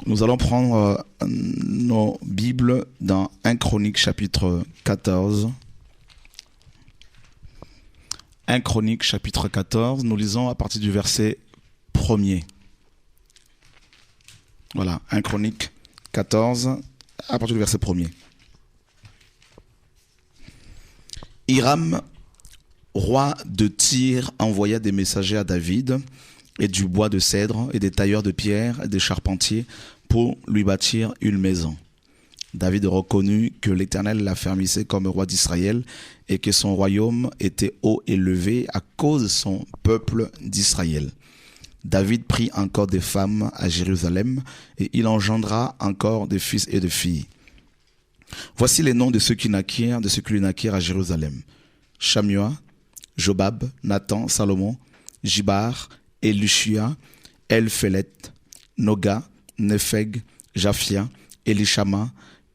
Nous allons prendre nos Bibles dans 1 Chronique chapitre 14. 1 Chronique chapitre 14, nous lisons à partir du verset 1er. Voilà, 1 Chronique 14, à partir du verset 1er. Hiram, roi de Tyr, envoya des messagers à David et du bois de cèdre et des tailleurs de pierre et des charpentiers pour lui bâtir une maison. David reconnut que l'Éternel l'affermissait comme roi d'Israël et que son royaume était haut et élevé à cause de son peuple d'Israël. David prit encore des femmes à Jérusalem et il engendra encore des fils et des filles. Voici les noms de ceux qui lui naquirent à Jérusalem: Shammua, Jobab, Nathan, Salomon, Jibar, Elushia, Elphélet, Noga, Nepheg, Japhia, Elishama,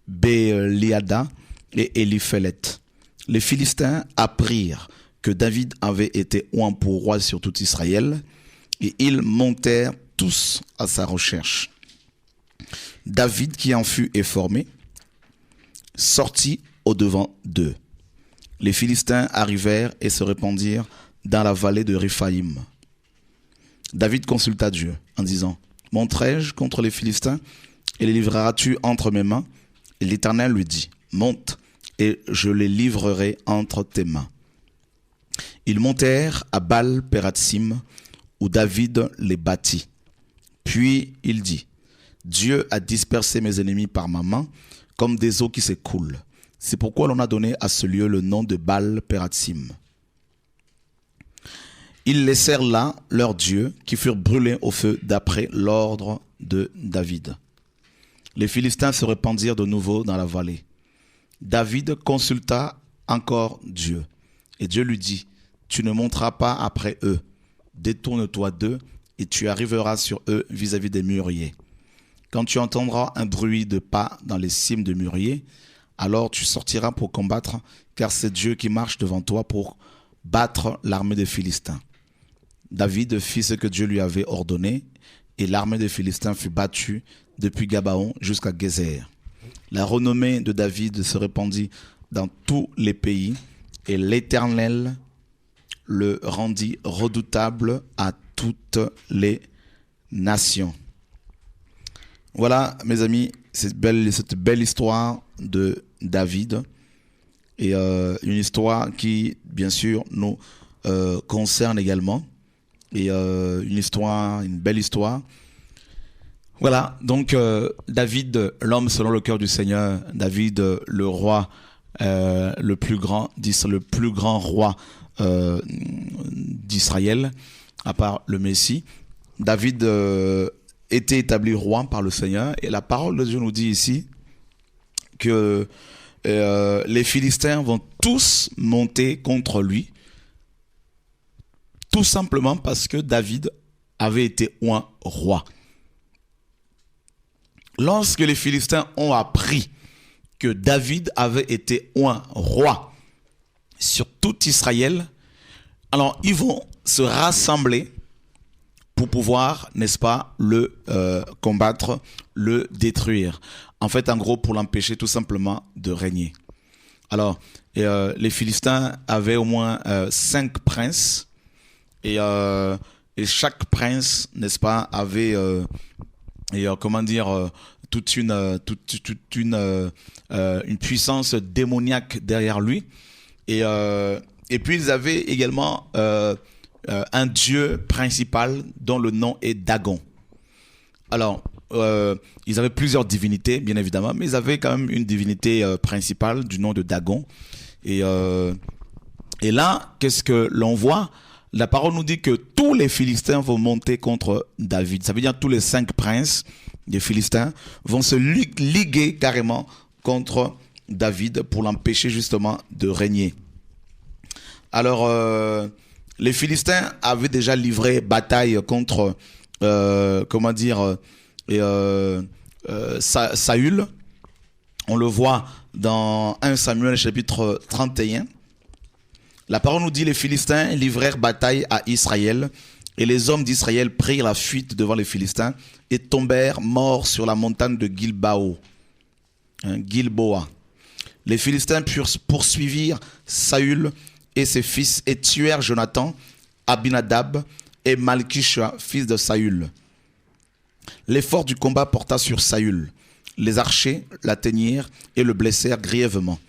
Béliada et Eliphélet. Les Philistins apprirent que David avait été oint pour roi sur tout Israël et ils montèrent tous à sa recherche. David, qui en fut informé, sortit au-devant d'eux. Les Philistins arrivèrent et se répandirent dans la vallée de Réphaïm. David consulta Dieu en disant: monterai-je contre les Philistins et les livreras-tu entre mes mains? Et l'Éternel lui dit: monte et je les livrerai entre tes mains. Ils montèrent à Baal-Pératsim où David les battit. Puis il dit: Dieu a dispersé mes ennemis par ma main comme des eaux qui s'écoulent. C'est pourquoi l'on a donné à ce lieu le nom de Baal-Pératsim. Ils laissèrent là leurs dieux qui furent brûlés au feu d'après l'ordre de David. Les Philistins se répandirent de nouveau dans la vallée. David consulta encore Dieu. Et Dieu lui dit: tu ne monteras pas après eux. Détourne-toi d'eux et tu arriveras sur eux vis-à-vis des mûriers. Quand tu entendras un bruit de pas dans les cimes de mûriers, alors tu sortiras pour combattre, car c'est Dieu qui marche devant toi pour battre l'armée des Philistins. David fit ce que Dieu lui avait ordonné, et l'armée des Philistins fut battue depuis Gabaon jusqu'à Gézer. La renommée de David se répandit dans tous les pays, et l'Éternel le rendit redoutable à toutes les nations. Voilà, mes amis, cette belle histoire de David, et une histoire qui, bien sûr, nous concerne également, et une belle histoire. Voilà, donc David, l'homme selon le cœur du Seigneur, David, le roi, le plus grand roi d'Israël, à part le Messie. David était établi roi par le Seigneur, et la parole de Dieu nous dit ici que les Philistins vont tous monter contre lui, tout simplement parce que David avait été oint roi. Lorsque les Philistins ont appris que David avait été oint roi sur tout Israël, alors ils vont se rassembler pour pouvoir, n'est-ce pas, le combattre, le détruire. En fait, en gros, pour l'empêcher tout simplement de régner. Alors, les Philistins avaient au moins 5 princes, et chaque prince, n'est-ce pas, avait toute une puissance démoniaque derrière lui, et puis ils avaient également un dieu principal dont le nom est Dagon. Alors, ils avaient plusieurs divinités, bien évidemment, mais ils avaient quand même une divinité principale du nom de Dagon. Et là, qu'est-ce que l'on voit? La parole nous dit que tous les Philistins vont monter contre David. Ça veut dire que tous les 5 princes des Philistins vont se liguer carrément contre David pour l'empêcher justement de régner. Alors, les Philistins avaient déjà livré bataille contre, Saül. On le voit dans 1 Samuel chapitre 31. La parole nous dit: les Philistins livrèrent bataille à Israël Et les hommes d'Israël prirent la fuite devant les Philistins et tombèrent morts sur la montagne de Gilboa. Les Philistins poursuivirent Saül et ses fils et tuèrent Jonathan, Abinadab et Malkisha, fils de Saül. L'effort du combat porta sur Saül. Les archers l'atteignirent et le blessèrent grièvement.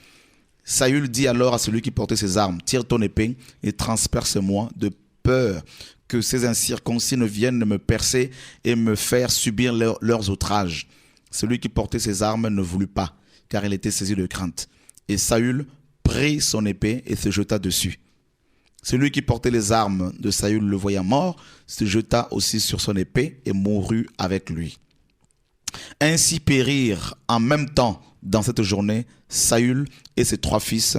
Saül dit alors à celui qui portait ses armes, « Tire ton épée et transperce-moi de peur que ces incirconcis ne viennent me percer et me faire subir leurs outrages. » Celui qui portait ses armes ne voulut pas, car il était saisi de crainte. Et Saül prit son épée et se jeta dessus. Celui qui portait les armes de Saül, le voyant mort, se jeta aussi sur son épée et mourut avec lui. Ainsi périrent en même temps dans cette journée Saül et ses 3 fils,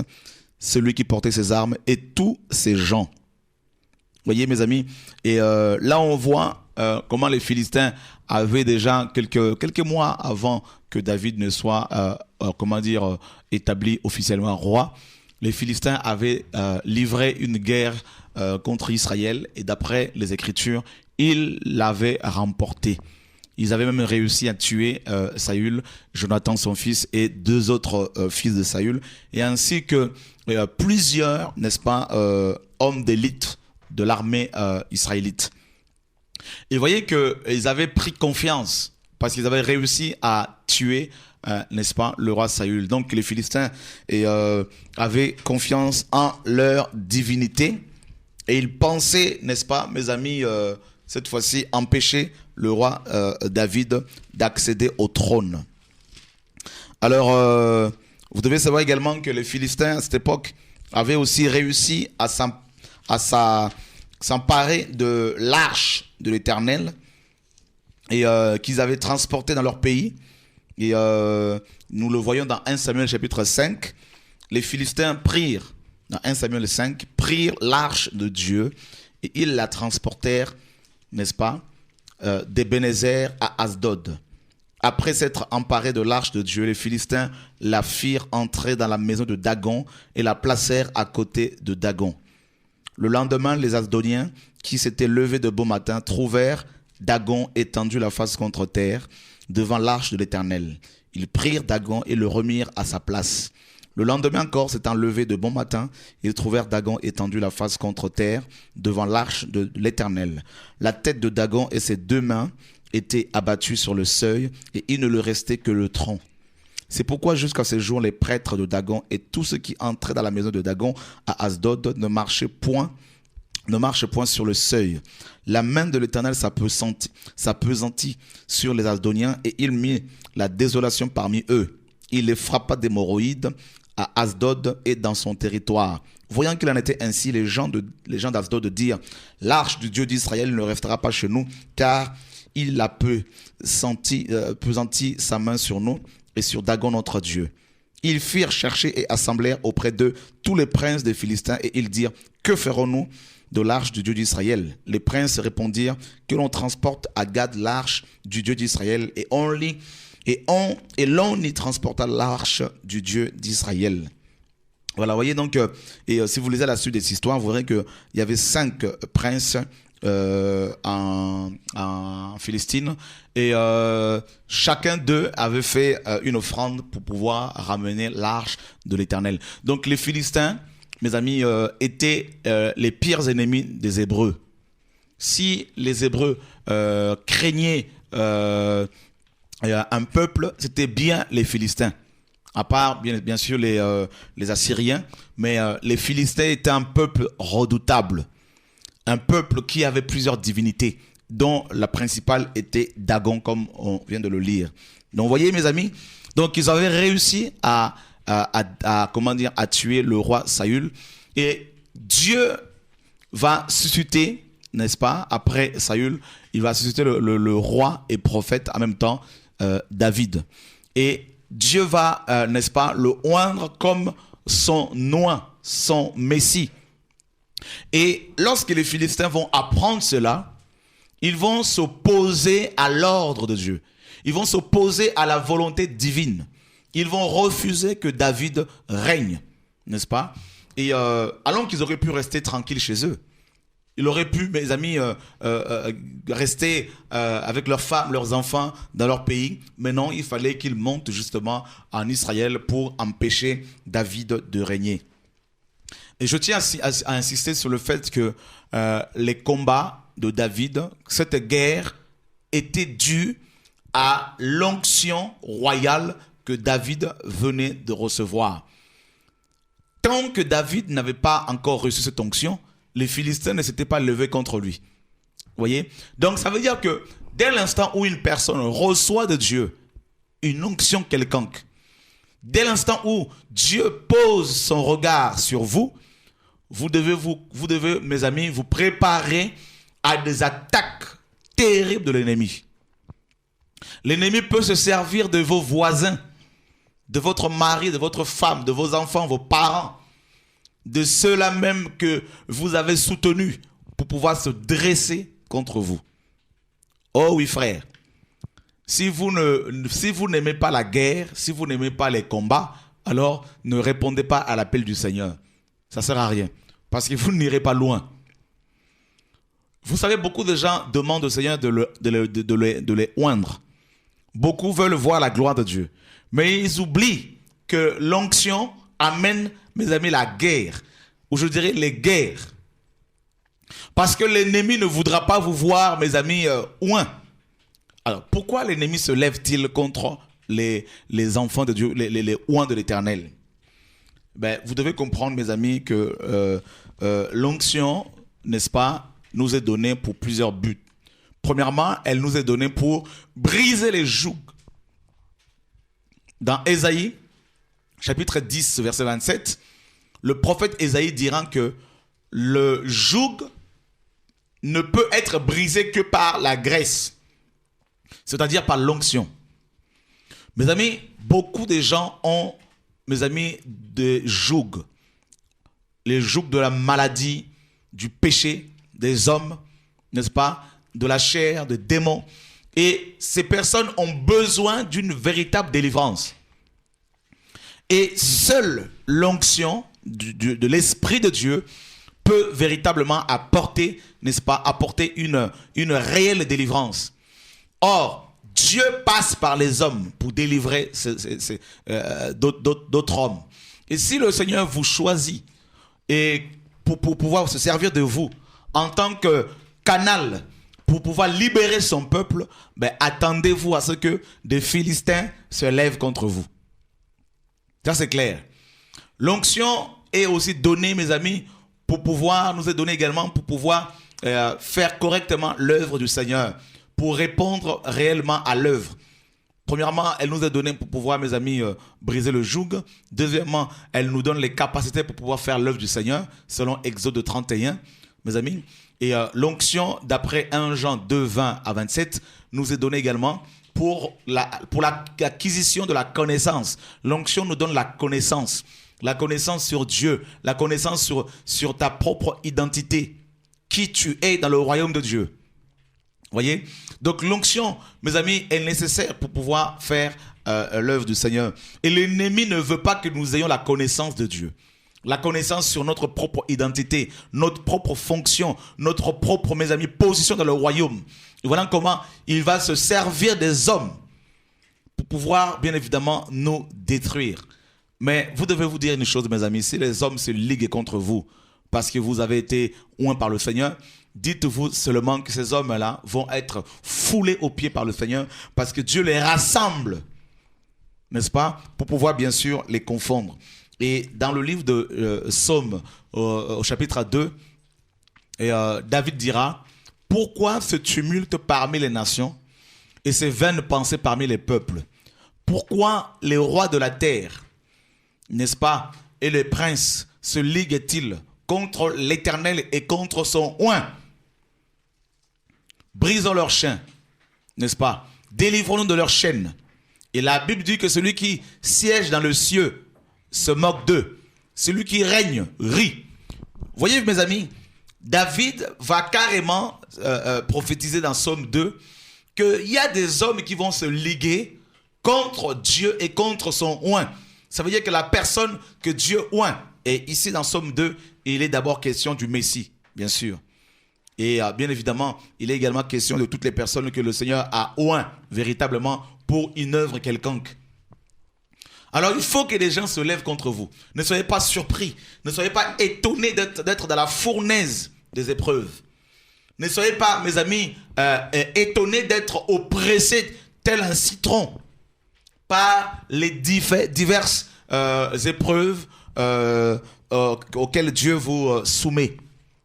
celui qui portait ses armes et tous ses gens. Vous voyez mes amis, et là on voit comment les Philistins avaient déjà quelques mois avant que David ne soit établi officiellement roi. Les Philistins avaient livré une guerre contre Israël et d'après les Écritures, ils l'avaient remportée. Ils avaient même réussi à tuer Saül, Jonathan son fils et 2 autres fils de Saül, et ainsi que plusieurs, n'est-ce pas, hommes d'élite de l'armée israélite. Et vous voyez qu'ils avaient pris confiance parce qu'ils avaient réussi à tuer, n'est-ce pas, le roi Saül. Donc les Philistins avaient confiance en leur divinité et ils pensaient, n'est-ce pas, mes amis, cette fois-ci empêcher le roi David d'accéder au trône. Alors, vous devez savoir également que les Philistins à cette époque avaient aussi réussi à s'emparer de l'arche de l'Éternel et qu'ils avaient transporté dans leur pays. Et nous le voyons dans 1 Samuel chapitre 5. Les Philistins prirent, dans 1 Samuel 5, prirent l'arche de Dieu et ils la transportèrent, n'est-ce pas, d'Ebenezer à Asdod. Après s'être emparés de l'arche de Dieu, les Philistins la firent entrer dans la maison de Dagon et la placèrent à côté de Dagon. Le lendemain, les Asdodiens, qui s'étaient levés de bon matin, trouvèrent Dagon étendu la face contre terre devant l'arche de l'Éternel. Ils prirent Dagon et le remirent à sa place. Le lendemain encore, s'étant levés de bon matin, ils trouvèrent Dagon étendu la face contre terre devant l'arche de l'Éternel. La tête de Dagon et ses 2 mains étaient abattues sur le seuil et il ne lui restait que le tronc. C'est pourquoi jusqu'à ce jour, les prêtres de Dagon et tous ceux qui entraient dans la maison de Dagon à Asdod ne marchent point sur le seuil. La main de l'Éternel s'appesantit sur les Asdoniens et il mit la désolation parmi eux. Il les frappa d'hémorroïdes à Asdod et dans son territoire. Voyant qu'il en était ainsi, les gens d'Asdod dirent: l'arche du Dieu d'Israël ne restera pas chez nous, car il a pesanti sa main sur nous et sur Dagon notre Dieu. Ils firent chercher et assemblèrent auprès d'eux tous les princes des Philistins et ils dirent: que ferons-nous de l'arche du Dieu d'Israël? Les princes répondirent: que l'on transporte à Gad l'arche du Dieu d'Israël, et l'on y transporta l'arche du Dieu d'Israël. Voilà, vous voyez donc, si vous lisez la suite de cette histoire, vous verrez qu'il y avait 5 princes en Philistine, et chacun d'eux avait fait une offrande pour pouvoir ramener l'arche de l'Éternel. Donc les Philistins, mes amis, étaient les pires ennemis des Hébreux. Si les Hébreux craignaient un peuple, c'était bien les Philistins. À part bien sûr les Assyriens, mais les Philistins étaient un peuple redoutable. Un peuple qui avait plusieurs divinités, dont la principale était Dagon, comme on vient de le lire. Donc vous voyez mes amis, donc ils avaient réussi à tuer le roi Saül. Et Dieu va susciter, n'est-ce pas, après Saül, il va susciter le roi et prophète en même temps, David. Et Dieu va, n'est-ce pas, le oindre comme son oint, son Messie. Et lorsque les Philistins vont apprendre cela, ils vont s'opposer à l'ordre de Dieu. Ils vont s'opposer à la volonté divine. Ils vont refuser que David règne, n'est-ce pas? Et alors qu'ils auraient pu rester tranquilles chez eux. Il aurait pu, mes amis, rester avec leurs femmes, leurs enfants dans leur pays. Mais non, il fallait qu'il monte justement en Israël pour empêcher David de régner. Et je tiens à insister sur le fait que les combats de David, cette guerre était due à l'onction royale que David venait de recevoir. Tant que David n'avait pas encore reçu cette onction, les Philistins ne s'étaient pas levés contre lui. Vous voyez? Donc ça veut dire que dès l'instant où une personne reçoit de Dieu une onction quelconque, dès l'instant où Dieu pose son regard sur vous, vous devez, mes amis, vous préparer à des attaques terribles de l'ennemi. L'ennemi peut se servir de vos voisins, de votre mari, de votre femme, de vos enfants, vos parents, de ceux-là même que vous avez soutenus pour pouvoir se dresser contre vous. Oh oui, frère. Si vous n'aimez pas la guerre, si vous n'aimez pas les combats, alors ne répondez pas à l'appel du Seigneur. Ça ne sert à rien. Parce que vous n'irez pas loin. Vous savez, beaucoup de gens demandent au Seigneur de les oindre. Beaucoup veulent voir la gloire de Dieu. Mais ils oublient que l'onction amène, mes amis, la guerre. Ou je dirais les guerres. Parce que l'ennemi ne voudra pas vous voir, mes amis, oints. Alors, pourquoi l'ennemi se lève-t-il contre les enfants de Dieu, les oints de l'Éternel? Ben, vous devez comprendre, mes amis, que l'onction, n'est-ce pas, nous est donnée pour plusieurs buts. Premièrement, elle nous est donnée pour briser les jougs. Dans Ésaïe, chapitre 10, verset 27, le prophète Ésaïe dira que le joug ne peut être brisé que par la graisse, c'est-à-dire par l'onction. Mes amis, beaucoup de gens ont, mes amis, des jougs. Les jougs de la maladie, du péché, des hommes, n'est-ce pas, de la chair, des démons. Et ces personnes ont besoin d'une véritable délivrance. Et seule l'onction de l'Esprit de Dieu peut véritablement apporter, n'est-ce pas, apporter une réelle délivrance. Or, Dieu passe par les hommes pour délivrer d'autres hommes. Et si le Seigneur vous choisit et pour pouvoir se servir de vous en tant que canal pour pouvoir libérer son peuple, ben, attendez-vous à ce que des Philistins se lèvent contre vous. Ça, c'est clair. L'onction est aussi donnée, mes amis, nous est donnée également pour pouvoir faire correctement l'œuvre du Seigneur, pour répondre réellement à l'œuvre. Premièrement, elle nous est donnée pour pouvoir, mes amis, briser le joug. Deuxièmement, elle nous donne les capacités pour pouvoir faire l'œuvre du Seigneur, selon Exode 31, mes amis. Et l'onction, d'après 1 Jean 2, 20 à 27, nous est donnée également pour l'acquisition de la connaissance. L'onction nous donne la connaissance sur Dieu, la connaissance sur ta propre identité, qui tu es dans le royaume de Dieu. Voyez? Donc l'onction, mes amis, est nécessaire pour pouvoir faire l'œuvre du Seigneur. Et l'ennemi ne veut pas que nous ayons la connaissance de Dieu. La connaissance sur notre propre identité, notre propre fonction, notre propre, mes amis, position dans le royaume. Et voilà comment il va se servir des hommes pour pouvoir, bien évidemment, nous détruire. Mais vous devez vous dire une chose, mes amis, si les hommes se liguent contre vous parce que vous avez été oints par le Seigneur, dites-vous seulement que ces hommes-là vont être foulés aux pieds par le Seigneur parce que Dieu les rassemble, n'est-ce pas, pour pouvoir bien sûr les confondre. Et dans le livre de Psaume, au chapitre 2, David dira: « Pourquoi ce tumulte parmi les nations et ces vaines pensées parmi les peuples? Pourquoi les rois de la terre, n'est-ce pas, et les princes se liguent-ils contre l'Éternel et contre son oint? Brisons leurs chaînes, n'est-ce pas? Délivrons-nous de leurs chaînes. » Et la Bible dit que celui qui siège dans le ciel se moque d'eux. Celui qui règne rit. Voyez, mes amis, David va carrément prophétiser dans Psaume 2 qu'il y a des hommes qui vont se liguer contre Dieu et contre son oint. Ça veut dire que la personne que Dieu oint, et ici dans Psaume 2, il est d'abord question du Messie, bien sûr. Et bien évidemment, il est également question de toutes les personnes que le Seigneur a oint véritablement pour une œuvre quelconque. Alors il faut que les gens se lèvent contre vous. Ne soyez pas surpris. Ne soyez pas étonnés d'être dans la fournaise des épreuves. Ne soyez pas, mes amis, étonnés d'être oppressés tel un citron par les diverses épreuves auxquelles Dieu vous soumet.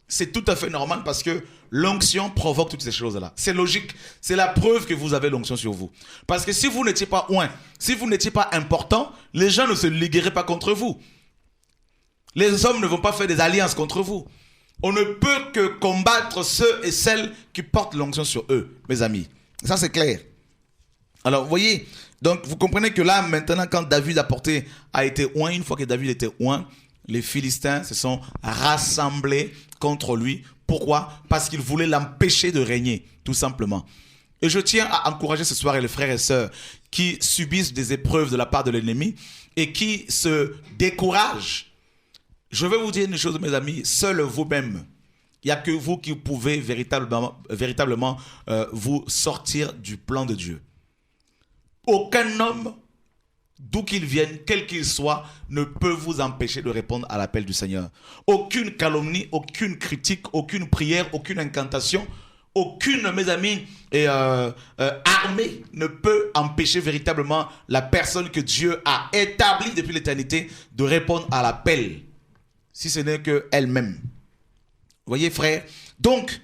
C'est tout à fait normal parce que l'onction provoque toutes ces choses-là. C'est logique. C'est la preuve que vous avez l'onction sur vous. Parce que si vous n'étiez pas oint, si vous n'étiez pas important, les gens ne se ligueraient pas contre vous. Les hommes ne vont pas faire des alliances contre vous. On ne peut que combattre ceux et celles qui portent l'onction sur eux, mes amis. Ça, c'est clair. Alors, vous voyez, donc vous comprenez que là, maintenant, quand David a été oint, une fois que David était oint, les Philistins se sont rassemblés contre lui. Pourquoi? Parce qu'ils voulaient l'empêcher de régner, tout simplement. Et je tiens à encourager ce soir les frères et sœurs qui subissent des épreuves de la part de l'ennemi et qui se découragent. Je vais vous dire une chose, mes amis, seul vous-même, il n'y a que vous qui pouvez véritablement vous sortir du plan de Dieu. Aucun homme, d'où qu'il vienne, quel qu'il soit, ne peut vous empêcher de répondre à l'appel du Seigneur. Aucune calomnie, aucune critique, aucune prière, aucune incantation, aucune, mes amis, armée ne peut empêcher véritablement la personne que Dieu a établie depuis l'éternité de répondre à l'appel, si ce n'est qu'elle-même. Vous voyez, frère? Donc,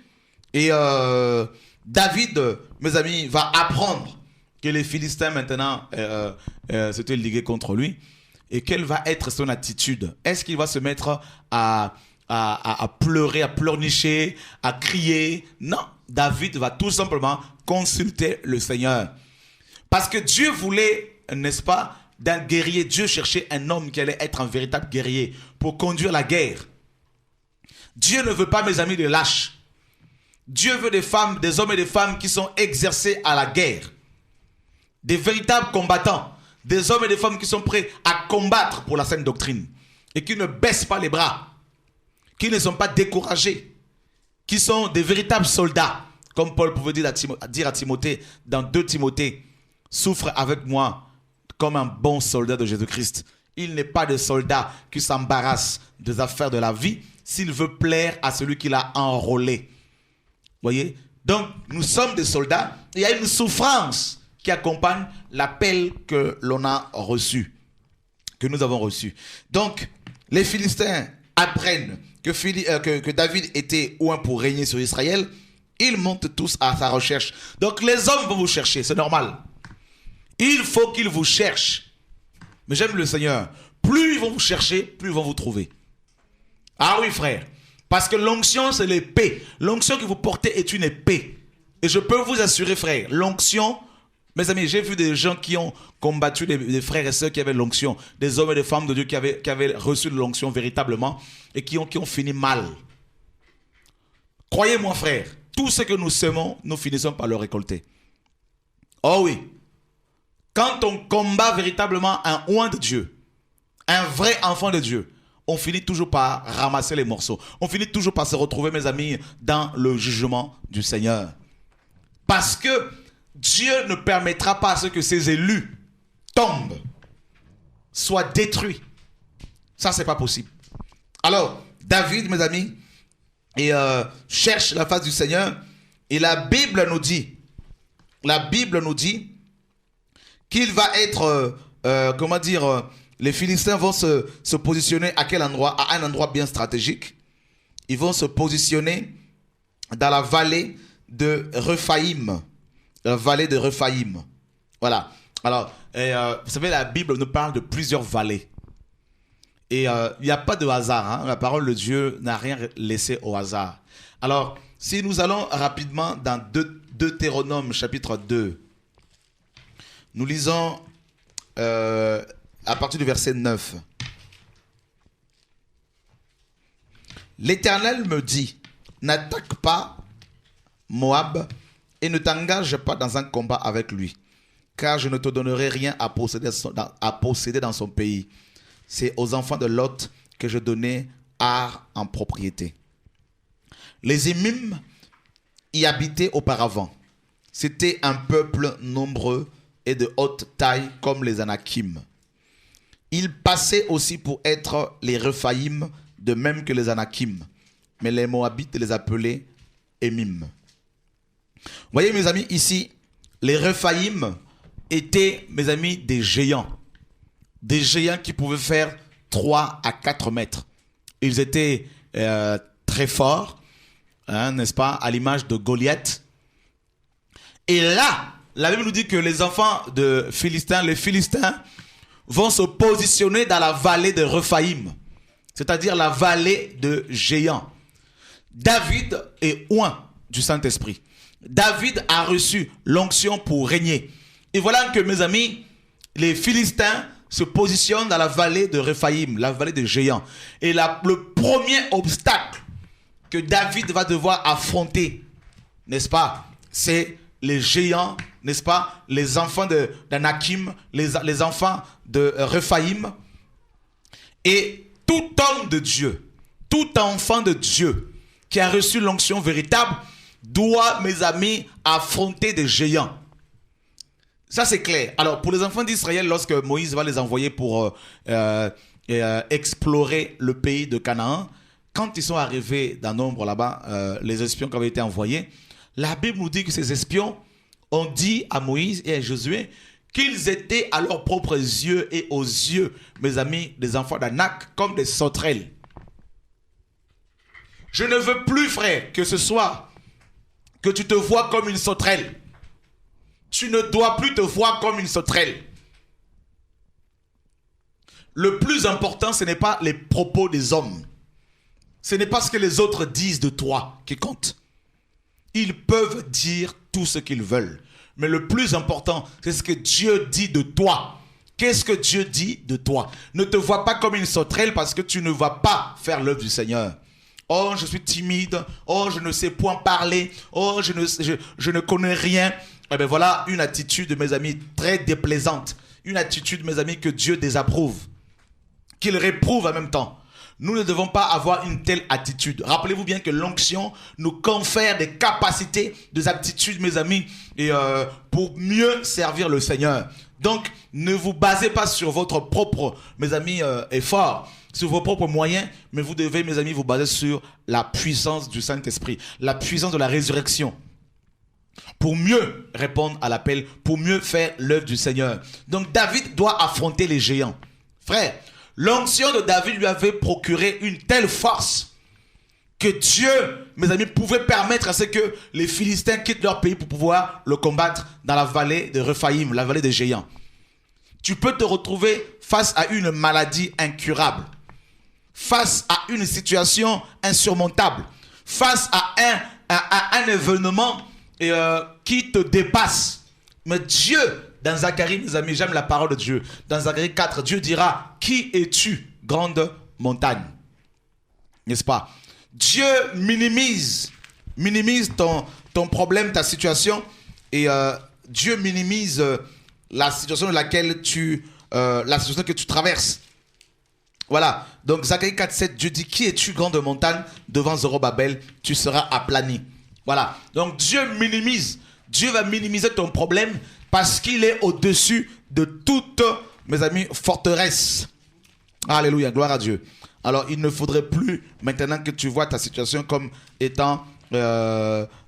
David, mes amis, va apprendre que les Philistins maintenant s'étaient ligués contre lui. Et quelle va être son attitude? Est-ce qu'il va se mettre à pleurer, à pleurnicher, à crier? Non, David va tout simplement consulter le Seigneur. Parce que Dieu voulait, n'est-ce pas, d'un guerrier. Dieu cherchait un homme qui allait être un véritable guerrier pour conduire la guerre. Dieu ne veut pas, mes amis, de lâches. Dieu veut des femmes, des hommes et des femmes qui sont exercés à la guerre. Des véritables combattants, des hommes et des femmes qui sont prêts à combattre pour la saine doctrine et qui ne baissent pas les bras, qui ne sont pas découragés, qui sont des véritables soldats, comme Paul pouvait dire à Timothée dans 2 Timothée, souffre avec moi comme un bon soldat de Jésus-Christ. Il n'est pas de soldat qui s'embarrasse des affaires de la vie s'il veut plaire à celui qui l'a enrôlé. Vous voyez? Donc, nous sommes des soldats. Il y a une souffrance qui accompagne l'appel que l'on a reçu, que nous avons reçu. Donc, les Philistins apprennent que David était oint pour régner sur Israël. Ils montent tous à sa recherche. Donc, les hommes vont vous chercher, c'est normal. Il faut qu'ils vous cherchent. Mais j'aime le Seigneur. Plus ils vont vous chercher, plus ils vont vous trouver. Ah oui, frère. Parce que l'onction, c'est l'épée. L'onction que vous portez est une épée. Et je peux vous assurer, frère, l'onction... Mes amis, j'ai vu des gens qui ont combattu des frères et sœurs qui avaient l'onction, des hommes et des femmes de Dieu qui avaient reçu l'onction véritablement et qui ont fini mal. Croyez-moi, frère, tout ce que nous semons, nous finissons par le récolter. Oh oui. Quand on combat véritablement un oint de Dieu, un vrai enfant de Dieu, on finit toujours par ramasser les morceaux. On finit toujours par se retrouver, mes amis, dans le jugement du Seigneur. Parce que Dieu ne permettra pas à ce que ses élus tombent, soient détruits. Ça, c'est pas possible. Alors, David, mes amis, cherche la face du Seigneur. Et la Bible nous dit qu'il va être, les Philistins vont se positionner à quel endroit? À un endroit bien stratégique. Ils vont se positionner dans la vallée de Rephaïm. La vallée de Rephaïm. Voilà. Alors, vous savez, la Bible nous parle de plusieurs vallées. Et il n'y a pas de hasard. Hein? La parole de Dieu n'a rien laissé au hasard. Alors, si nous allons rapidement dans Deutéronome chapitre 2, nous lisons à partir du verset 9. L'Éternel me dit, n'attaque pas Moab et ne t'engage pas dans un combat avec lui, car je ne te donnerai rien à posséder dans son pays. C'est aux enfants de Lot que je donnais Ar en propriété. Les Émim y habitaient auparavant. C'était un peuple nombreux et de haute taille comme les Anakim. Ils passaient aussi pour être les Rephaïm, de même que les Anakim. Mais les Moabites les appelaient Émim. Vous voyez mes amis, ici, les Rephaïm étaient, mes amis, des géants. Des géants qui pouvaient faire 3 à 4 mètres. Ils étaient très forts, hein, n'est-ce pas, à l'image de Goliath. Et là, la Bible nous dit que les enfants de Philistins, les Philistins, vont se positionner dans la vallée de Rephaïm, c'est-à-dire la vallée de géants. David est oint du Saint-Esprit. David a reçu l'onction pour régner. Et voilà que, mes amis, les Philistins se positionnent dans la vallée de Rephaïm, la vallée des géants. Et le premier obstacle que David va devoir affronter, n'est-ce pas, c'est les géants, n'est-ce pas, les enfants d'Anakim, les enfants de Rephaïm. Et tout homme de Dieu, tout enfant de Dieu qui a reçu l'onction véritable doit, mes amis, affronter des géants. Ça, c'est clair. Alors, pour les enfants d'Israël, lorsque Moïse va les envoyer pour explorer le pays de Canaan, quand ils sont arrivés dans nombre là-bas, les espions qui avaient été envoyés, la Bible nous dit que ces espions ont dit à Moïse et à Josué qu'ils étaient à leurs propres yeux et aux yeux, mes amis, des enfants d'Anak, comme des sauterelles. Je ne veux plus, frère, que ce soit que tu te vois comme une sauterelle. Tu ne dois plus te voir comme une sauterelle. Le plus important, ce n'est pas les propos des hommes. Ce n'est pas ce que les autres disent de toi qui compte. Ils peuvent dire tout ce qu'ils veulent. Mais le plus important, c'est ce que Dieu dit de toi. Qu'est-ce que Dieu dit de toi? Ne te vois pas comme une sauterelle parce que tu ne vas pas faire l'œuvre du Seigneur. Oh, je suis timide. Oh, je ne sais point parler. Oh, je ne connais rien. Eh bien voilà une attitude, mes amis, très déplaisante. Une attitude, mes amis, que Dieu désapprouve. Qu'il réprouve en même temps. Nous ne devons pas avoir une telle attitude. Rappelez-vous bien que l'onction nous confère des capacités, des aptitudes, mes amis, et pour mieux servir le Seigneur. Donc, ne vous basez pas sur votre propre, mes amis, effort, sur vos propres moyens, mais vous devez, mes amis, vous baser sur la puissance du Saint-Esprit, la puissance de la résurrection, pour mieux répondre à l'appel, pour mieux faire l'œuvre du Seigneur. Donc, David doit affronter les géants. Frère, l'onction de David lui avait procuré une telle force que Dieu, mes amis, pouvait permettre à ce que les Philistins quittent leur pays pour pouvoir le combattre dans la vallée de Rephaïm, la vallée des géants. Tu peux te retrouver face à une maladie incurable, face à une situation insurmontable, face à un événement qui te dépasse. Mais Dieu, dans Zacharie, mes amis, j'aime la parole de Dieu. Dans Zacharie 4, Dieu dira, qui es-tu, grande montagne? N'est-ce pas? Dieu minimise ton problème, ta situation, et Dieu minimise la situation dans laquelle la situation que tu traverses. Voilà. Donc Zacharie 4, 7, Dieu dit, qui es-tu, grande montagne? Devant Zorobabel, tu seras aplani. Voilà. Donc Dieu va minimiser ton problème parce qu'il est au-dessus de toute, mes amis, forteresse. Alléluia, gloire à Dieu. Alors, il ne faudrait plus, maintenant que tu vois ta situation comme étant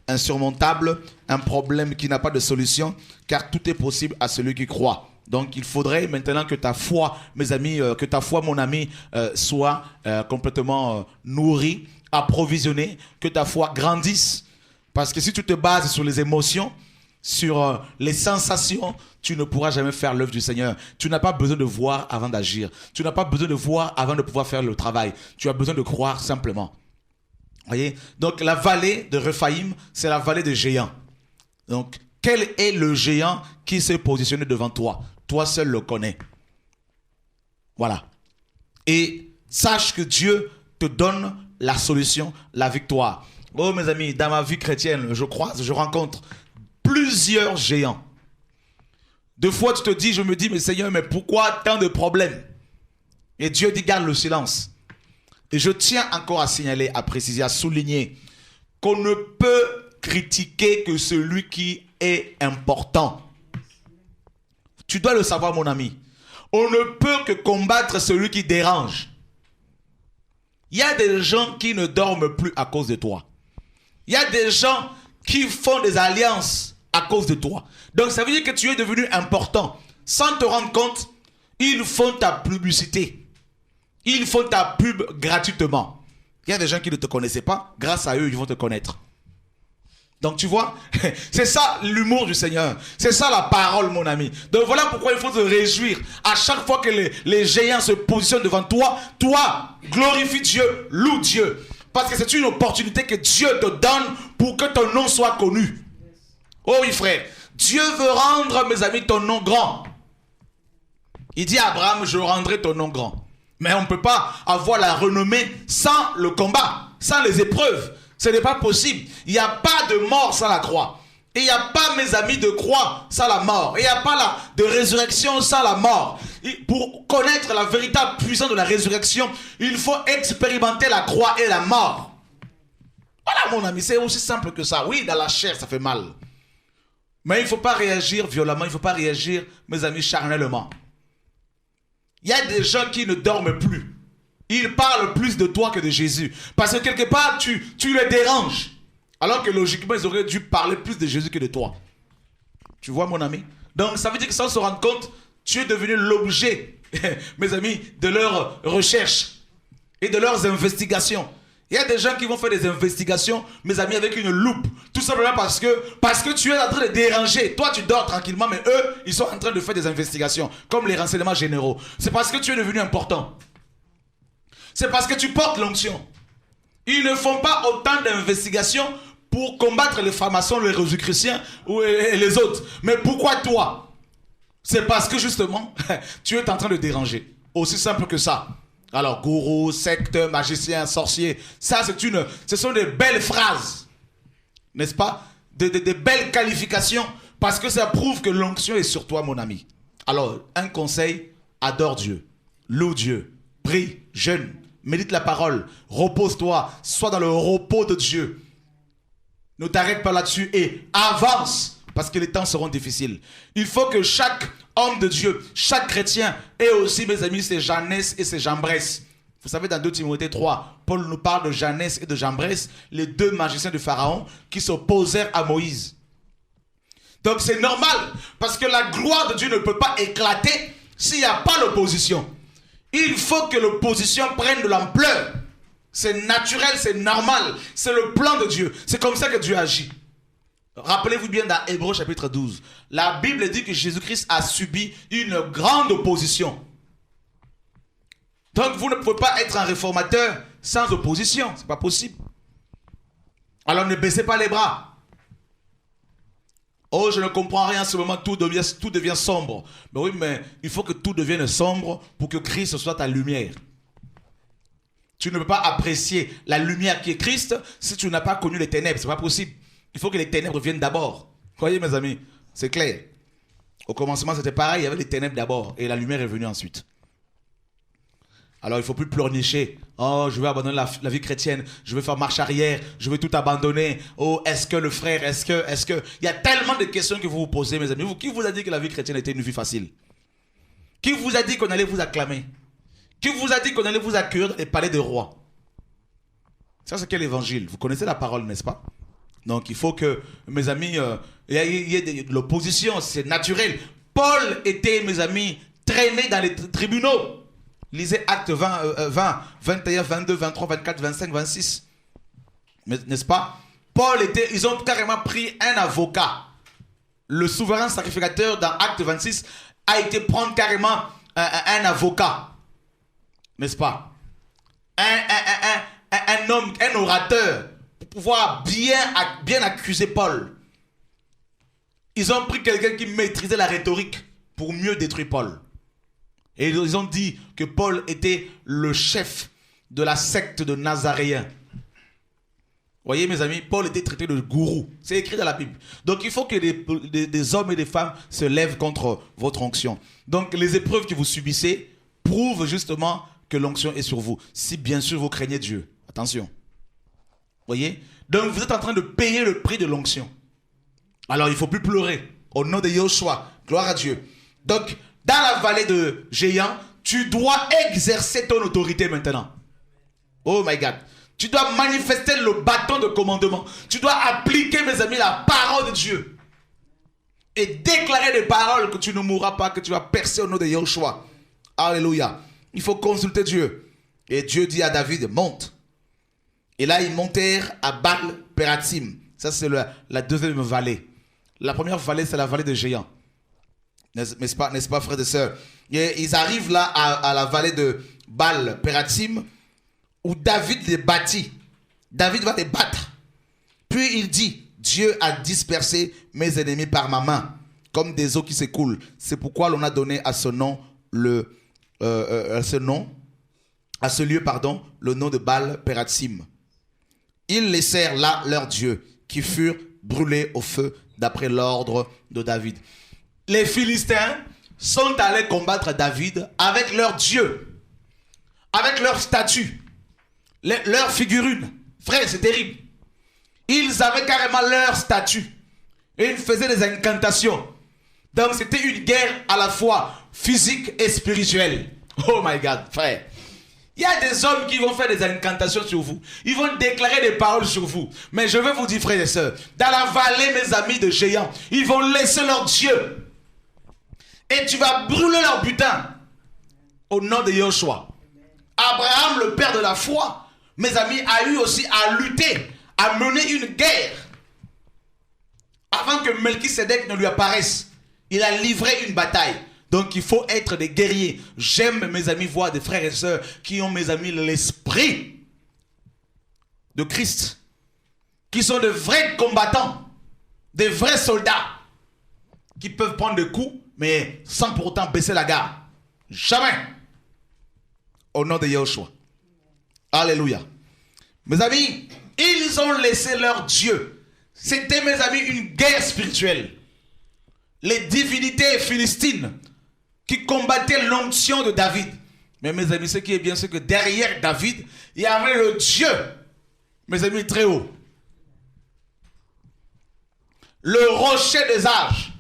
insurmontable, un problème qui n'a pas de solution, car tout est possible à celui qui croit. Donc, il faudrait maintenant que ta foi, mes amis, que ta foi, mon ami, soit complètement nourrie, approvisionnée, que ta foi grandisse. Parce que si tu te bases sur les émotions, sur les sensations, tu ne pourras jamais faire l'œuvre du Seigneur. Tu n'as pas besoin de voir avant d'agir. Tu n'as pas besoin de voir avant de pouvoir faire le travail. Tu as besoin de croire simplement. Voyez? Donc la vallée de Rephaïm, c'est la vallée des géants. Donc quel est le géant qui s'est positionné devant toi? Toi seul le connais. Voilà. Et sache que Dieu te donne la solution, la victoire. Oh mes amis, dans ma vie chrétienne, je rencontre plusieurs géants. Deux fois tu te dis, je me dis, mais Seigneur, mais pourquoi tant de problèmes? Et Dieu dit, garde le silence. Et je tiens encore à signaler, à préciser, à souligner qu'on ne peut critiquer que celui qui est important. Tu dois le savoir, mon ami. On ne peut que combattre celui qui dérange. Il y a des gens qui ne dorment plus à cause de toi. Il y a des gens qui font des alliances à cause de toi. Donc ça veut dire que tu es devenu important. Sans te rendre compte, ils font ta publicité. Ils font ta pub gratuitement. Il y a des gens qui ne te connaissaient pas. Grâce à eux, ils vont te connaître. Donc tu vois, c'est ça l'humour du Seigneur. C'est ça la parole, mon ami. Donc voilà pourquoi il faut se réjouir. À chaque fois que les géants se positionnent devant toi, toi, glorifie Dieu, loue Dieu. Parce que c'est une opportunité que Dieu te donne pour que ton nom soit connu. Oh oui, frère. Dieu veut rendre, mes amis, ton nom grand. Il dit à Abraham, je rendrai ton nom grand. Mais on ne peut pas avoir la renommée sans le combat, sans les épreuves. Ce n'est pas possible. Il n'y a pas de mort sans la croix. Et il n'y a pas, mes amis, de croix sans la mort. Et il n'y a pas de résurrection sans la mort. Et pour connaître la véritable puissance de la résurrection, il faut expérimenter la croix et la mort. Voilà, mon ami, c'est aussi simple que ça. Oui, dans la chair, ça fait mal. Mais il ne faut pas réagir violemment. Il ne faut pas réagir, mes amis, charnellement. Il y a des gens qui ne dorment plus. Ils parlent plus de toi que de Jésus. Parce que quelque part, tu les déranges. Alors que logiquement, ils auraient dû parler plus de Jésus que de toi. Tu vois, mon ami? Donc, ça veut dire que sans se rendre compte, tu es devenu l'objet, mes amis, de leurs recherches et de leurs investigations. Il y a des gens qui vont faire des investigations, mes amis, avec une loupe. Tout simplement parce que tu es en train de déranger. Toi, tu dors tranquillement, mais eux, ils sont en train de faire des investigations, comme les renseignements généraux. C'est parce que tu es devenu important. C'est parce que tu portes l'onction. Ils ne font pas autant d'investigations pour combattre les francs-maçons, les rosicruciens et les autres. Mais pourquoi toi? C'est parce que justement, tu es en train de déranger. Aussi simple que ça. Alors, gourou, secte, magicien, sorcier, ça ce sont des belles phrases. N'est-ce pas? Des belles qualifications. Parce que ça prouve que l'onction est sur toi, mon ami. Alors, un conseil, adore Dieu. Loue Dieu. Prie, jeûne, médite la parole, repose-toi, sois dans le repos de Dieu. Ne t'arrête pas là-dessus et avance, parce que les temps seront difficiles. Il faut que chaque homme de Dieu, chaque chrétien ait aussi, mes amis, ses Jeannès et ses Jambres. Vous savez, dans 2 Timothée 3, Paul nous parle de Jeannès et de Jambres, les deux magiciens de Pharaon qui s'opposèrent à Moïse. Donc c'est normal, parce que la gloire de Dieu ne peut pas éclater s'il n'y a pas l'opposition. Il faut que l'opposition prenne de l'ampleur. C'est naturel, c'est normal. C'est le plan de Dieu. C'est comme ça que Dieu agit. Rappelez-vous bien dans Hébreux chapitre 12. La Bible dit que Jésus-Christ a subi une grande opposition. Donc vous ne pouvez pas être un réformateur sans opposition. Ce n'est pas possible. Alors ne baissez pas les bras. Oh, je ne comprends rien en ce moment, tout devient sombre. Mais oui, mais il faut que tout devienne sombre pour que Christ soit ta lumière. Tu ne peux pas apprécier la lumière qui est Christ si tu n'as pas connu les ténèbres. Ce n'est pas possible. Il faut que les ténèbres viennent d'abord. Voyez, mes amis, c'est clair. Au commencement, c'était pareil, il y avait les ténèbres d'abord et la lumière est venue ensuite. Alors il ne faut plus pleurnicher. Oh, je vais abandonner la vie chrétienne. Je vais faire marche arrière. Je vais tout abandonner. Oh, est-ce que le frère, est-ce que... Il y a tellement de questions que vous vous posez, mes amis. Qui vous a dit que la vie chrétienne était une vie facile? Qui vous a dit qu'on allait vous acclamer? Qui vous a dit qu'on allait vous accueillir dans les palais de rois? Ça, c'est quel évangile? Vous connaissez la parole, n'est-ce pas? Donc il faut que, mes amis, il y ait de l'opposition. C'est naturel. Paul était, mes amis, traîné dans les tribunaux. Lisez Actes 20, 21, 22, 23, 24, 25, 26. N'est-ce pas? Ils ont carrément pris un avocat. Le souverain sacrificateur dans Acte 26 a été prendre carrément un avocat. N'est-ce pas? Un homme, un orateur, pour pouvoir bien accuser Paul. Ils ont pris quelqu'un qui maîtrisait la rhétorique pour mieux détruire Paul. Et ils ont dit que Paul était le chef de la secte de Nazaréens. Voyez, mes amis, Paul était traité de gourou. C'est écrit dans la Bible. Donc il faut que des hommes et des femmes se lèvent contre votre onction. Donc les épreuves que vous subissez prouvent justement que l'onction est sur vous. Si bien sûr vous craignez Dieu. Attention. Voyez? Donc vous êtes en train de payer le prix de l'onction. Alors il ne faut plus pleurer. Au nom de Yahushua, gloire à Dieu. Donc dans la vallée de géants, tu dois exercer ton autorité maintenant. Oh my God. Tu dois manifester le bâton de commandement. Tu dois appliquer, mes amis, la parole de Dieu. Et déclarer des paroles que tu ne mourras pas, que tu vas percer au nom de Yahushua. Alléluia. Il faut consulter Dieu. Et Dieu dit à David, monte. Et là, ils montèrent à Baal-Pératim. Ça, c'est la deuxième vallée. La première vallée, c'est la vallée des géants. N'est-ce pas, frères et sœurs? Et ils arrivent là à la vallée de Baal-Pératim, où David les bâtit. David va les battre. Puis il dit, Dieu a dispersé mes ennemis par ma main, comme des eaux qui s'écoulent. C'est pourquoi l'on a donné à ce nom le nom de Baal-Pératim. Ils laissèrent là leurs dieux, qui furent brûlés au feu d'après l'ordre de David. Les Philistins sont allés combattre David avec leurs dieux, avec leurs statues, leurs figurines. Frère, c'est terrible. Ils avaient carrément leurs statues. Et ils faisaient des incantations. Donc c'était une guerre à la fois physique et spirituelle. Oh my God, frère. Il y a des hommes qui vont faire des incantations sur vous. Ils vont déclarer des paroles sur vous. Mais je veux vous dire, frères et sœurs, dans la vallée, mes amis de géants, ils vont laisser leur Dieu. Et tu vas brûler leur butin. Au nom de Yahushua. Abraham, le père de la foi, mes amis, a eu aussi à lutter, à mener une guerre. Avant que Melchisédek ne lui apparaisse, il a livré une bataille. Donc il faut être des guerriers. J'aime, mes amis, voir des frères et sœurs qui ont, mes amis, l'esprit de Christ. Qui sont de vrais combattants. Des vrais soldats. Qui peuvent prendre des coups, mais sans pour autant baisser la garde. Jamais. Au nom de Yahushua. Alléluia. Mes amis, ils ont laissé leur Dieu. C'était, mes amis, une guerre spirituelle. Les divinités philistines qui combattaient l'onction de David. Mais mes amis, ce qui est bien, c'est que derrière David, il y avait le Dieu, mes amis, très haut. Le rocher des âges.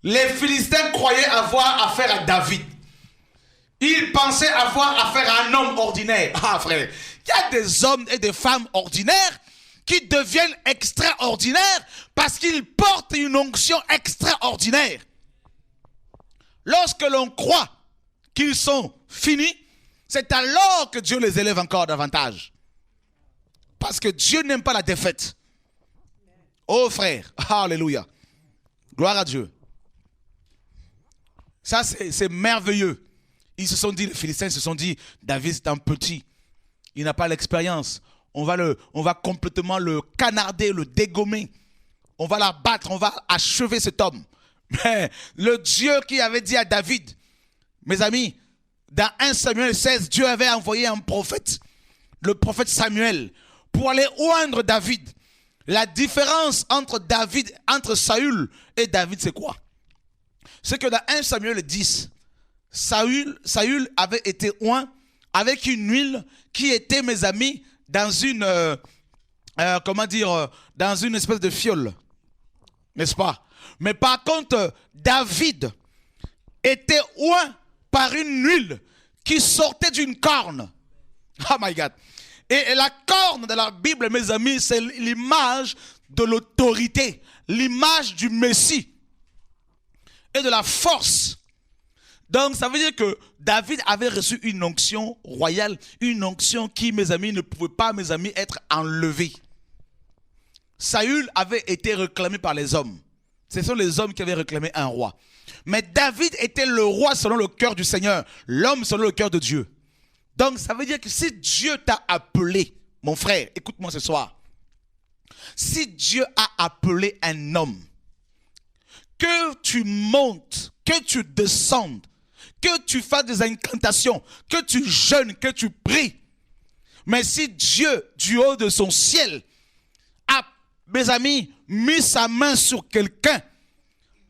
Les Philistins croyaient avoir affaire à David. Ils pensaient avoir affaire à un homme ordinaire. Ah frère, il y a des hommes et des femmes ordinaires qui deviennent extraordinaires parce qu'ils portent une onction extraordinaire. Lorsque l'on croit qu'ils sont finis, c'est alors que Dieu les élève encore davantage. Parce que Dieu n'aime pas la défaite. Oh frère, alléluia. Gloire à Dieu. Ça c'est merveilleux. Ils se sont dit, les Philistins se sont dit, David c'est un petit, il n'a pas l'expérience. On va complètement le canarder, le dégommer. On va l'abattre, on va achever cet homme. Mais le Dieu qui avait dit à David, mes amis, dans 1 Samuel 16, Dieu avait envoyé un prophète, le prophète Samuel, pour aller oindre David. La différence entre Saül et David, c'est quoi? C'est que dans 1 Samuel 10, Saül avait été oint avec une huile qui était, mes amis, dans une, dans une espèce de fiole. N'est-ce pas? Mais par contre, David était oint par une huile qui sortait d'une corne. Oh my God. Et la corne de la Bible, mes amis, c'est l'image de l'autorité, l'image du Messie et de la force. Donc, ça veut dire que David avait reçu une onction royale, une onction qui, mes amis, ne pouvait pas, mes amis, être enlevée. Saül avait été réclamé par les hommes. Ce sont les hommes qui avaient réclamé un roi. Mais David était le roi selon le cœur du Seigneur, l'homme selon le cœur de Dieu. Donc, ça veut dire que si Dieu t'a appelé, mon frère, écoute-moi ce soir. Si Dieu a appelé un homme, que tu montes, que tu descendes, que tu fasses des incantations, que tu jeûnes, que tu pries. Mais si Dieu, du haut de son ciel, a, mes amis, mis sa main sur quelqu'un,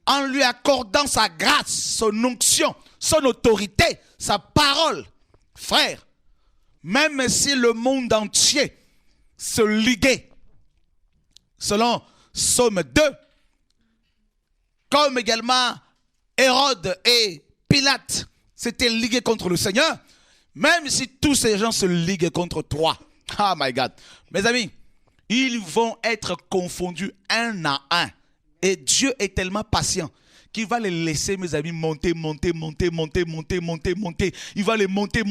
en lui accordant sa grâce, son onction, son autorité, sa parole, frère, même si le monde entier se liguer. Selon Psaume 2, comme également Hérode et Pilate s'étaient ligués contre le Seigneur, même si tous ces gens se liguent contre toi, oh my God, mes amis, ils vont être confondus un à un. Et Dieu est tellement patient qu'il va les laisser, mes amis, monter. Il va les monter.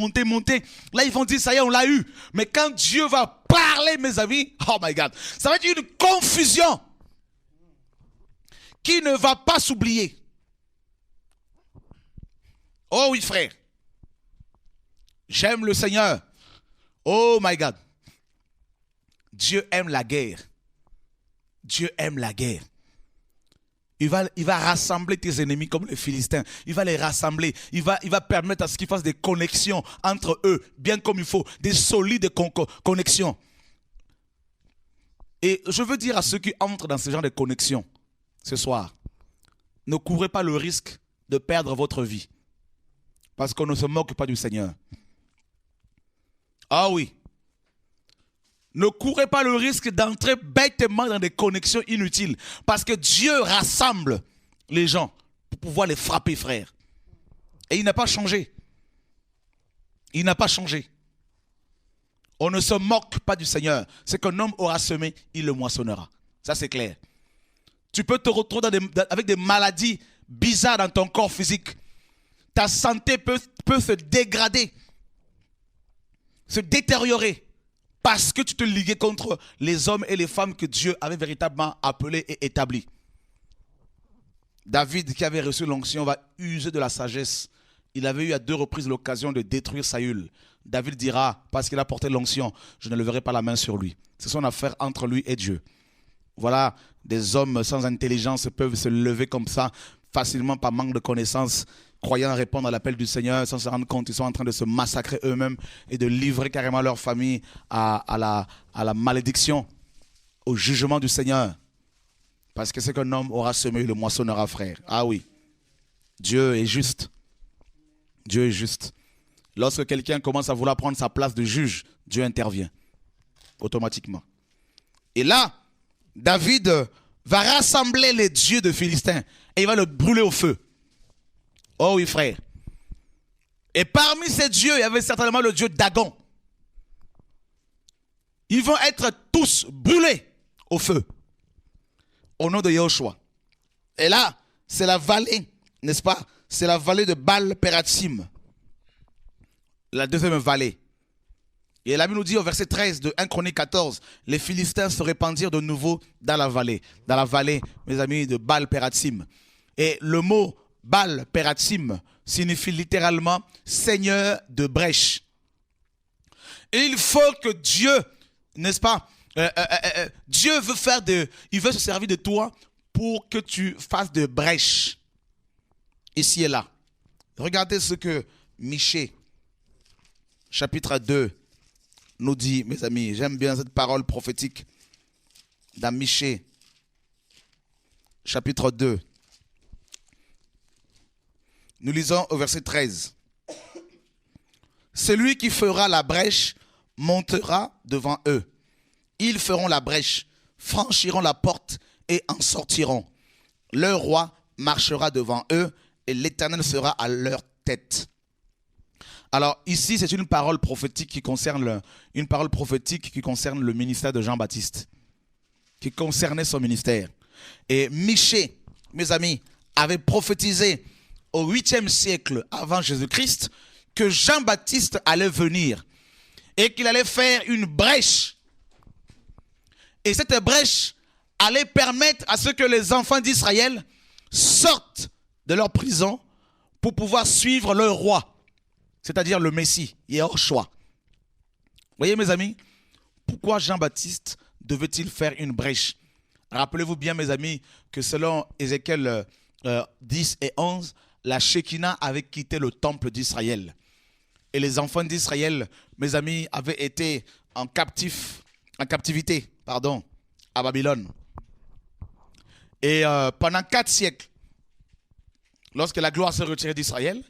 Là, ils vont dire, ça y est, on l'a eu. Mais quand Dieu va parler, mes amis, oh my God, ça va être une confusion qui ne va pas s'oublier. Oh oui, frère. J'aime le Seigneur. Oh my God. Dieu aime la guerre. Dieu aime la guerre. Il va rassembler tes ennemis comme les Philistins. Il va les rassembler. Il va permettre à ce qu'ils fassent des connexions entre eux, bien comme il faut. Des solides connexions. Et je veux dire à ceux qui entrent dans ce genre de connexions, ce soir, ne courez pas le risque de perdre votre vie. Parce qu'on ne se moque pas du Seigneur. Ah oui. Ne courez pas le risque d'entrer bêtement dans des connexions inutiles. Parce que Dieu rassemble les gens pour pouvoir les frapper, frère. Et il n'a pas changé. Il n'a pas changé. On ne se moque pas du Seigneur. Ce qu'un homme aura semé, il le moissonnera. Ça, c'est clair. Tu peux te retrouver avec des maladies bizarres dans ton corps physique. Ta santé peut se dégrader, se détériorer. Parce que tu te liguais contre les hommes et les femmes que Dieu avait véritablement appelés et établis. David, qui avait reçu l'onction, va user de la sagesse. Il avait eu à 2 reprises l'occasion de détruire Saül. David dira, parce qu'il a porté l'onction, je ne leverai pas la main sur lui. C'est son affaire entre lui et Dieu. Voilà, des hommes sans intelligence peuvent se lever comme ça, facilement par manque de connaissances, croyant répondre à l'appel du Seigneur sans se rendre compte qu'ils sont en train de se massacrer eux-mêmes et de livrer carrément leur famille à la malédiction, au jugement du Seigneur. Parce que ce qu'un homme aura semé, il le moissonnera, frère. Ah oui, Dieu est juste. Dieu est juste. Lorsque quelqu'un commence à vouloir prendre sa place de juge, Dieu intervient automatiquement. Et là, David va rassembler les dieux de Philistins et il va le brûler au feu. Oh oui, frère. Et parmi ces dieux, il y avait certainement le dieu Dagon. Ils vont être tous brûlés au feu. Au nom de Yahushua. Et là, c'est la vallée, n'est-ce pas? C'est la vallée de Baal-Pératsim. La deuxième vallée. Et la Bible nous dit au verset 13 de 1 Chronique 14, les Philistins se répandirent de nouveau dans la vallée. Dans la vallée, mes amis, de Baal-Pératsim. Et le mot Baal-Pératsim signifie littéralement Seigneur de brèche. Et il faut que Dieu, n'est-ce pas, Dieu veut il veut se servir de toi pour que tu fasses de brèche ici et là. Regardez ce que Michée, chapitre 2, nous dit, mes amis. J'aime bien cette parole prophétique dans Michée, chapitre 2. Nous lisons au verset 13. Celui qui fera la brèche montera devant eux. Ils feront la brèche, franchiront la porte et en sortiront. Leur roi marchera devant eux et l'Éternel sera à leur tête. Alors ici, c'est une parole prophétique qui concerne le ministère de Jean-Baptiste, qui concernait son ministère. Et Michée, mes amis, avait prophétisé au 8e siècle avant Jésus-Christ que Jean-Baptiste allait venir et qu'il allait faire une brèche. Et cette brèche allait permettre à ce que les enfants d'Israël sortent de leur prison pour pouvoir suivre leur roi, c'est-à-dire le Messie, Yahushua. Vous voyez mes amis, pourquoi Jean-Baptiste devait-il faire une brèche? Rappelez-vous bien mes amis que selon Ézéchiel 10 et 11, la Shekinah avait quitté le temple d'Israël. Et les enfants d'Israël, mes amis, avaient été en captivité, à Babylone. Et pendant 4 siècles, lorsque la gloire s'est retirée d'Israël,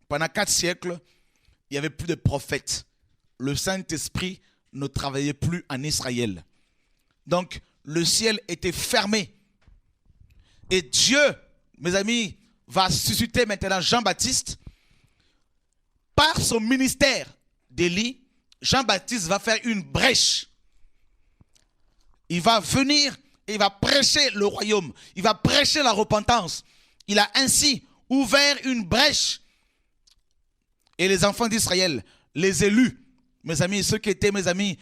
pendant 4 siècles, il n'y avait plus de prophètes. Le Saint-Esprit ne travaillait plus en Israël. Donc, le ciel était fermé. Et Dieu, mes amis, va susciter maintenant Jean-Baptiste. Par son ministère d'Élie, Jean-Baptiste va faire une brèche. Il va venir et il va prêcher le royaume. Il va prêcher la repentance. Il a ainsi ouvert une brèche. Et les enfants d'Israël, les élus, mes amis, ceux qui étaient, mes amis,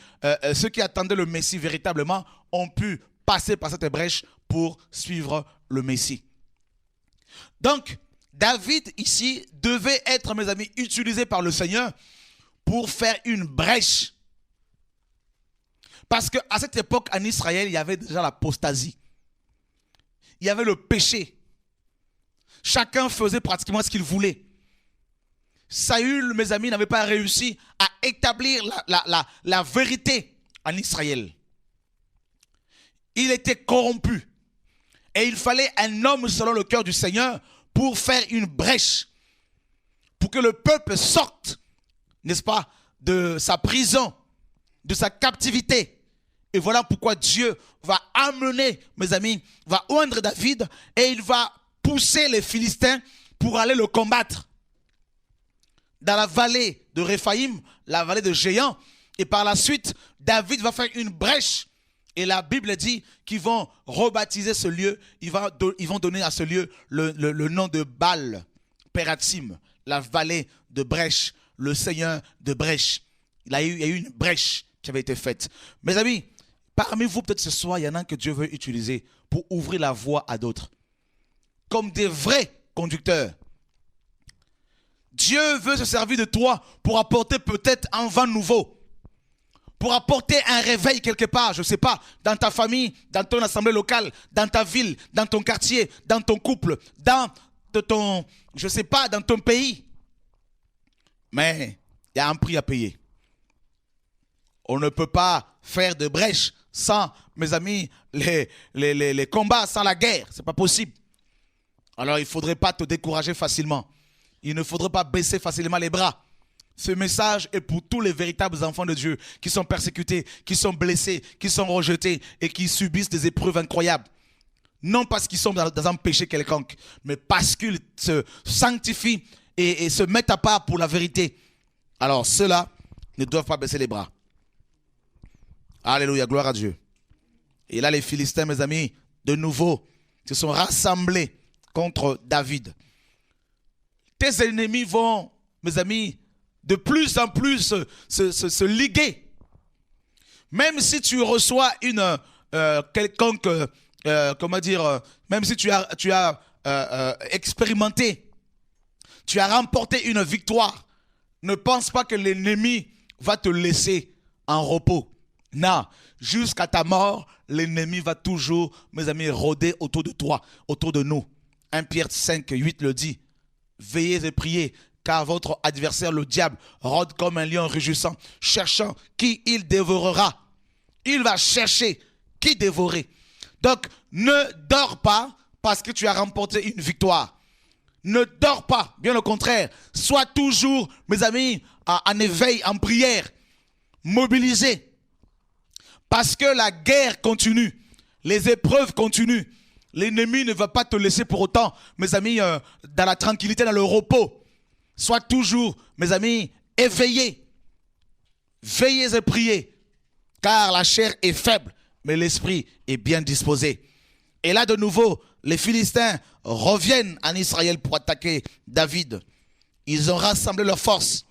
ceux qui attendaient le Messie véritablement, ont pu passer par cette brèche pour suivre le Messie. Donc, David ici devait être, mes amis, utilisé par le Seigneur pour faire une brèche. Parce qu'à cette époque, en Israël, il y avait déjà l'apostasie. Il y avait le péché. Chacun faisait pratiquement ce qu'il voulait. Saül, mes amis, n'avait pas réussi à établir la vérité en Israël. Il était corrompu. Et il fallait un homme selon le cœur du Seigneur pour faire une brèche. Pour que le peuple sorte, n'est-ce pas, de sa prison, de sa captivité. Et voilà pourquoi Dieu va amener, mes amis, va oindre David et il va pousser les Philistins pour aller le combattre. Dans la vallée de Réphaïm, la vallée de géants. Et par la suite, David va faire une brèche. Et la Bible dit qu'ils vont rebaptiser ce lieu. Ils vont donner à ce lieu le nom de Baal, Pératim, la vallée de brèche, le Seigneur de brèche. Il y a eu une brèche qui avait été faite. Mes amis, parmi vous, peut-être ce soir, il y en a que Dieu veut utiliser pour ouvrir la voie à d'autres. Comme des vrais conducteurs. Dieu veut se servir de toi pour apporter peut-être un vent nouveau. Pour apporter un réveil quelque part, je ne sais pas, dans ta famille, dans ton assemblée locale, dans ta ville, dans ton quartier, dans ton couple, dans ton, je ne sais pas, dans ton pays. Mais il y a un prix à payer. On ne peut pas faire de brèche sans, mes amis, les combats, sans la guerre. Ce n'est pas possible. Alors il ne faudrait pas te décourager facilement. Il ne faudrait pas baisser facilement les bras. Ce message est pour tous les véritables enfants de Dieu qui sont persécutés, qui sont blessés, qui sont rejetés et qui subissent des épreuves incroyables. Non parce qu'ils sont dans un péché quelconque, mais parce qu'ils se sanctifient et se mettent à part pour la vérité. Alors ceux-là ne doivent pas baisser les bras. Alléluia, gloire à Dieu. Et là les Philistins, mes amis, de nouveau, se sont rassemblés contre David. Tes ennemis vont, mes amis, de plus en plus se liguer. Même si tu reçois une quelconque, comment dire, même si tu as expérimenté, tu as remporté une victoire, ne pense pas que l'ennemi va te laisser en repos. Non, jusqu'à ta mort, l'ennemi va toujours, mes amis, rôder autour de toi, autour de nous. 1 Pierre 5, 8 le dit. Veillez et priez, car votre adversaire, le diable, rôde comme un lion rugissant, cherchant qui il dévorera. Il va chercher qui dévorer. Donc, ne dors pas parce que tu as remporté une victoire. Ne dors pas, bien au contraire. Sois toujours, mes amis, en éveil, en prière, mobilisé. Parce que la guerre continue, les épreuves continuent. L'ennemi ne va pas te laisser pour autant, mes amis, dans la tranquillité, dans le repos. Sois toujours, mes amis, éveillés. Veillez et priez, car la chair est faible, mais l'esprit est bien disposé. Et là, de nouveau, les Philistins reviennent en Israël pour attaquer David. Ils ont rassemblé leurs forces.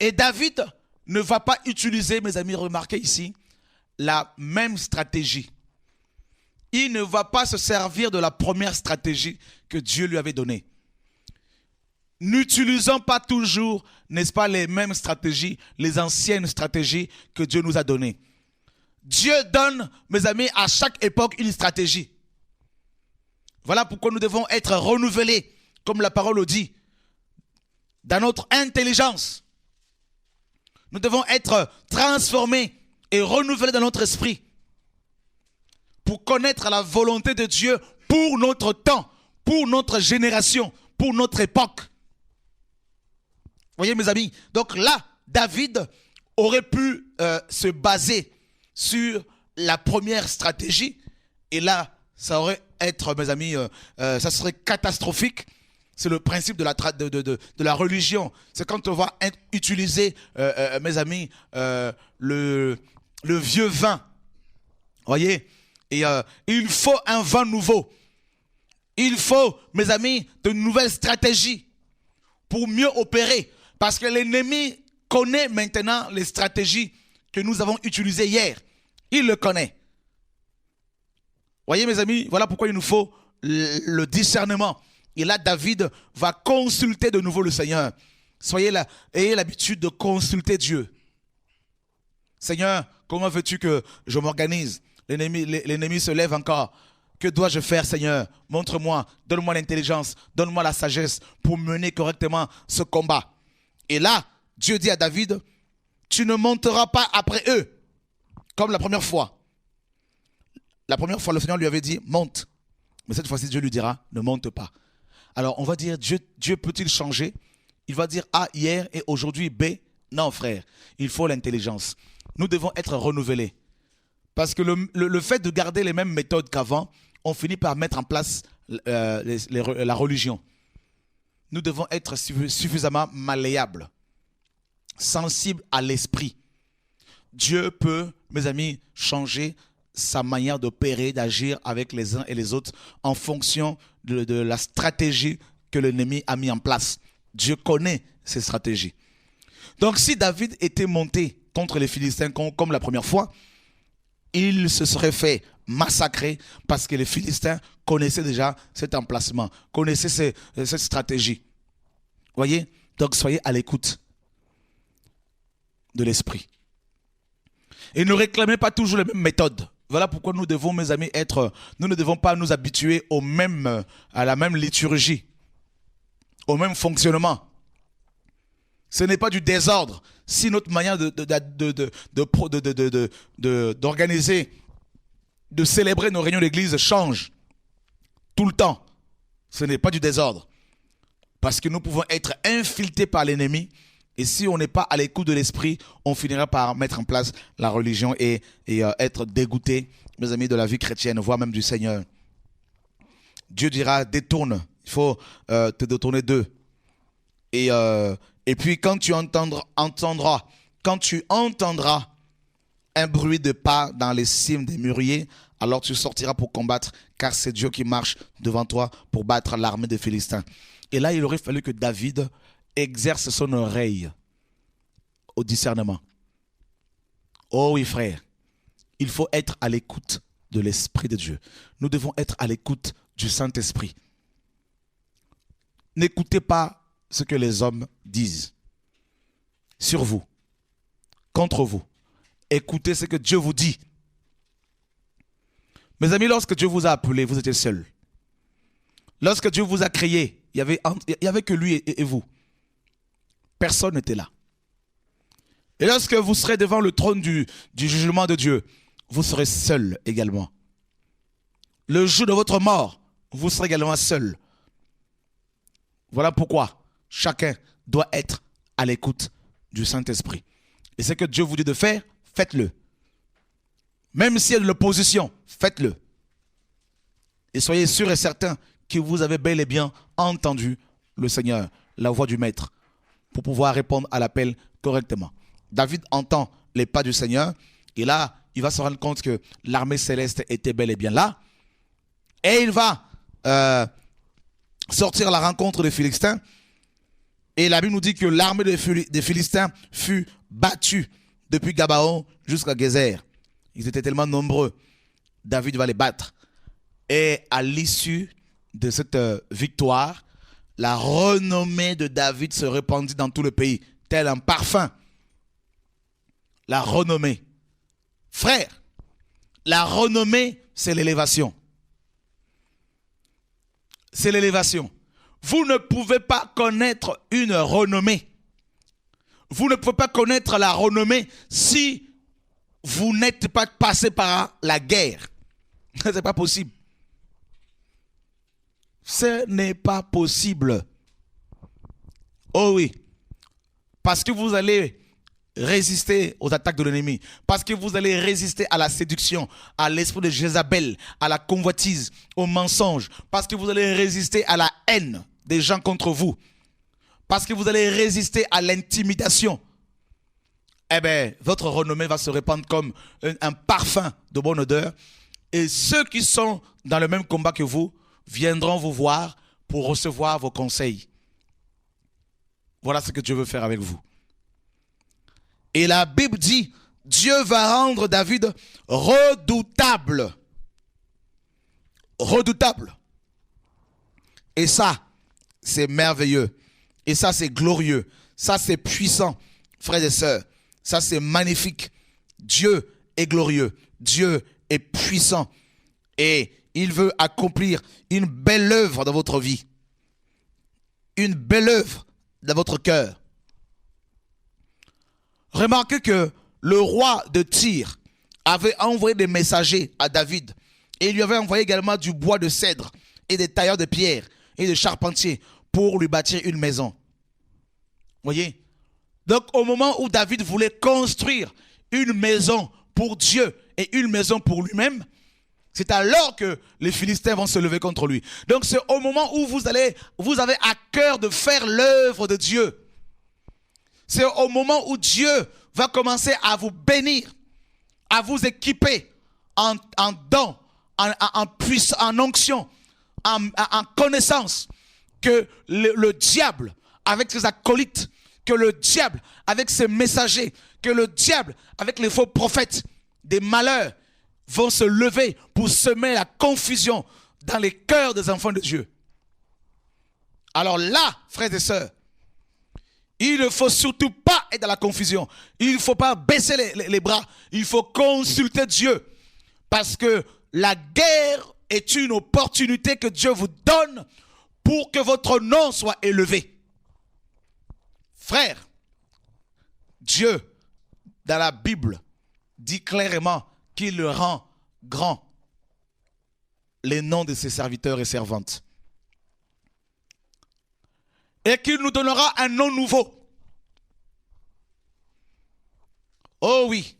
Et David ne va pas utiliser, mes amis, remarquez ici, la même stratégie. Il ne va pas se servir de la première stratégie que Dieu lui avait donnée. N'utilisons pas toujours, n'est-ce pas, les mêmes stratégies, les anciennes stratégies que Dieu nous a données. Dieu donne, mes amis, à chaque époque une stratégie. Voilà pourquoi nous devons être renouvelés, comme la parole le dit, dans notre intelligence. Nous devons être transformés et renouvelés dans notre esprit pour connaître la volonté de Dieu pour notre temps, pour notre génération, pour notre époque. Voyez mes amis, donc là, David aurait pu se baser sur la première stratégie, et là, ça aurait être, mes amis, ça serait catastrophique. C'est le principe de la religion. C'est quand on va utiliser, mes amis, le vieux vin. Voyez? Et il faut un vin nouveau. Il faut, mes amis, de nouvelles stratégies pour mieux opérer. Parce que l'ennemi connaît maintenant les stratégies que nous avons utilisées hier. Il le connaît. Voyez, mes amis, voilà pourquoi il nous faut le discernement. Et là, David va consulter de nouveau le Seigneur. Ayez l'habitude de consulter Dieu. Seigneur, comment veux-tu que je m'organise? L'ennemi se lève encore. Que dois-je faire, Seigneur? Montre-moi, donne-moi l'intelligence, donne-moi la sagesse pour mener correctement ce combat. Et là, Dieu dit à David, tu ne monteras pas après eux, comme la première fois. La première fois, le Seigneur lui avait dit, monte. Mais cette fois-ci, Dieu lui dira, ne monte pas. Alors, on va dire, Dieu peut-il changer? Il va dire A hier et aujourd'hui B. Non, frère, il faut l'intelligence. Nous devons être renouvelés. Parce que le fait de garder les mêmes méthodes qu'avant, on finit par mettre en place la religion. Nous devons être suffisamment malléables, sensibles à l'esprit. Dieu peut, mes amis, changer sa manière d'opérer, d'agir avec les uns et les autres en fonction de la stratégie que l'ennemi a mis en place. Dieu connaît ces stratégies. Donc si David était monté contre les Philistins comme la première fois, il se serait fait massacrer parce que les Philistins connaissaient déjà cet emplacement, connaissaient cette stratégie. Voyez? Donc soyez à l'écoute de l'esprit. Et ne réclamez pas toujours les mêmes méthodes. Voilà pourquoi nous devons, mes amis, nous ne devons pas nous habituer à la même liturgie, au même fonctionnement. Ce n'est pas du désordre. Si notre manière d'organiser, de célébrer nos réunions d'église change tout le temps, ce n'est pas du désordre. Parce que nous pouvons être infiltrés par l'ennemi. Et si on n'est pas à l'écoute de l'esprit, on finira par mettre en place la religion et être dégoûté, mes amis, de la vie chrétienne, voire même du Seigneur. Dieu dira, détourne. Il faut te détourner d'eux. Et puis quand tu entendras un bruit de pas dans les cimes des mûriers, alors tu sortiras pour combattre, car c'est Dieu qui marche devant toi pour battre l'armée des Philistins. Et là, il aurait fallu que David exerce son oreille au discernement. Oh oui, frère, il faut être à l'écoute de l'Esprit de Dieu. Nous devons être à l'écoute du Saint-Esprit. N'écoutez pas ce que les hommes disent sur vous, contre vous. Écoutez ce que Dieu vous dit. Mes amis, lorsque Dieu vous a appelé, vous étiez seuls. Lorsque Dieu vous a créé, il n'y avait que lui et vous. Personne n'était là. Et lorsque vous serez devant le trône du jugement de Dieu, vous serez seul également. Le jour de votre mort, vous serez également seul. Voilà pourquoi chacun doit être à l'écoute du Saint-Esprit. Et ce que Dieu vous dit de faire, faites-le. Même s'il y a de l'opposition, faites-le. Et soyez sûrs et certains que vous avez bel et bien entendu le Seigneur, la voix du Maître, pour pouvoir répondre à l'appel correctement. David entend les pas du Seigneur, et là, il va se rendre compte que l'armée céleste était bel et bien là, et il va sortir à la rencontre des Philistins, et la Bible nous dit que l'armée des Philistins fut battue depuis Gabaon jusqu'à Gézer. Ils étaient tellement nombreux. David va les battre. Et à l'issue de cette victoire, la renommée de David se répandit dans tout le pays, tel un parfum. La renommée. Frère, la renommée, c'est l'élévation. C'est l'élévation. Vous ne pouvez pas connaître une renommée. Vous ne pouvez pas connaître la renommée si vous n'êtes pas passé par la guerre. Ce n'est pas possible. Ce n'est pas possible. Oh oui. Parce que vous allez résister aux attaques de l'ennemi, parce que vous allez résister à la séduction, à l'esprit de Jézabel, à la convoitise, au mensonge, parce que vous allez résister à la haine des gens contre vous, parce que vous allez résister à l'intimidation, eh bien, votre renommée va se répandre comme un parfum de bonne odeur. Et ceux qui sont dans le même combat que vous viendront vous voir pour recevoir vos conseils. Voilà ce que Dieu veut faire avec vous. Et la Bible dit, Dieu va rendre David redoutable. Redoutable. Et ça, c'est merveilleux. Et ça, c'est glorieux. Ça, c'est puissant, frères et sœurs. Ça, c'est magnifique. Dieu est glorieux. Dieu est puissant. Et il veut accomplir une belle œuvre dans votre vie. Une belle œuvre dans votre cœur. Remarquez que le roi de Tyr avait envoyé des messagers à David. Et il lui avait envoyé également du bois de cèdre et des tailleurs de pierre et des charpentiers pour lui bâtir une maison. Voyez? Donc au moment où David voulait construire une maison pour Dieu et une maison pour lui-même, c'est alors que les Philistins vont se lever contre lui. Donc c'est au moment où vous avez à cœur de faire l'œuvre de Dieu. C'est au moment où Dieu va commencer à vous bénir, à vous équiper en dons, en puissance, en onction, en connaissance, que le diable, avec ses acolytes, que le diable, avec ses messagers, que le diable, avec les faux prophètes, des malheurs, vont se lever pour semer la confusion dans les cœurs des enfants de Dieu. Alors là, frères et sœurs, il ne faut surtout pas être dans la confusion. Il ne faut pas baisser les bras. Il faut consulter Dieu. Parce que la guerre est une opportunité que Dieu vous donne pour que votre nom soit élevé. Frère, Dieu, dans la Bible, dit clairement qu'il rend grand les noms de ses serviteurs et servantes. Et qu'il nous donnera un nom nouveau. Oh oui.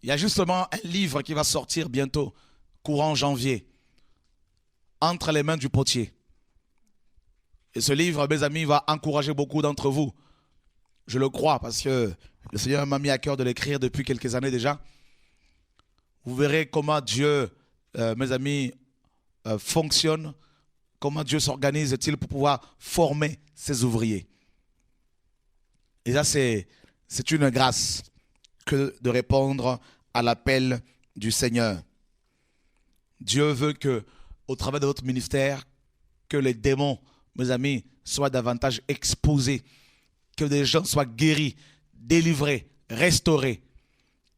Il y a justement un livre qui va sortir bientôt, courant janvier, entre les mains du potier. Et ce livre, mes amis, va encourager beaucoup d'entre vous. Je le crois parce que le Seigneur m'a mis à cœur de l'écrire depuis quelques années déjà. Vous verrez comment Dieu, mes amis, fonctionne, comment Dieu s'organise-t-il pour pouvoir former ses ouvriers. Et ça, c'est une grâce que de répondre à l'appel du Seigneur. Dieu veut que, au travers de votre ministère, que les démons, mes amis, soient davantage exposés, que des gens soient guéris, délivrés, restaurés,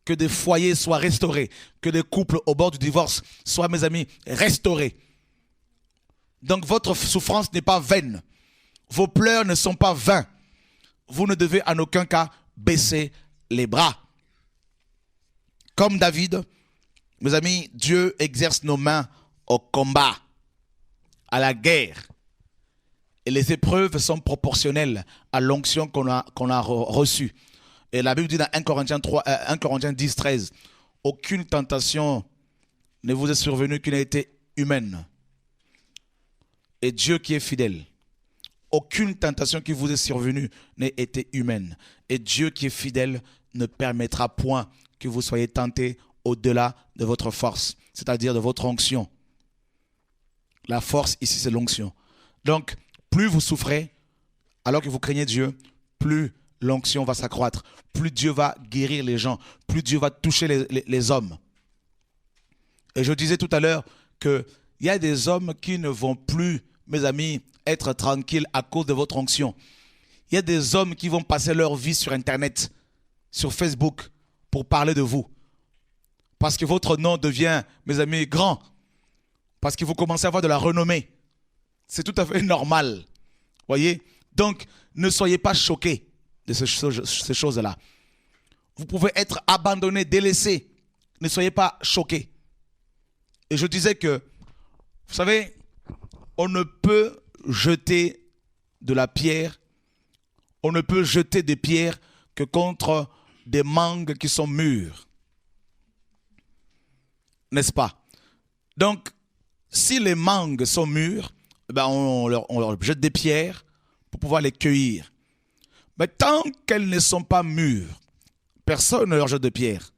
que des foyers soient restaurés, que des couples au bord du divorce soient, mes amis, restaurés. Donc votre souffrance n'est pas vaine, vos pleurs ne sont pas vains. Vous ne devez en aucun cas baisser les bras. Comme David, mes amis, Dieu exerce nos mains au combat, à la guerre. Et les épreuves sont proportionnelles à l'onction qu'on a reçue. Et la Bible dit dans 1 Corinthiens 10, 13, aucune tentation ne vous est survenue qui n'a été humaine. Et Dieu qui est fidèle. Aucune tentation qui vous est survenue n'a été humaine. Et Dieu qui est fidèle ne permettra point que vous soyez tentés au-delà de votre force, c'est-à-dire de votre onction. La force ici, c'est l'onction. Donc, plus vous souffrez, alors que vous craignez Dieu, plus l'onction va s'accroître, plus Dieu va guérir les gens, plus Dieu va toucher les hommes. Et je disais tout à l'heure qu'il y a des hommes qui ne vont plus, mes amis, être tranquilles à cause de votre onction. Il y a des hommes qui vont passer leur vie sur Internet, sur Facebook, pour parler de vous. Parce que votre nom devient, mes amis, grand. Parce que vous commencez à avoir de la renommée. C'est tout à fait normal. Voyez? Donc, ne soyez pas choqués de ces choses-là. Vous pouvez être abandonné, délaissé. Ne soyez pas choqués. Et je disais que, vous savez, on ne peut jeter de la pierre on ne peut jeter des pierres que contre des mangues qui sont mûres. N'est-ce pas? Donc, si les mangues sont mûres, ben on leur jette des pierres pour pouvoir les cueillir. Mais tant qu'elles ne sont pas mûres, personne ne leur jette de pierres.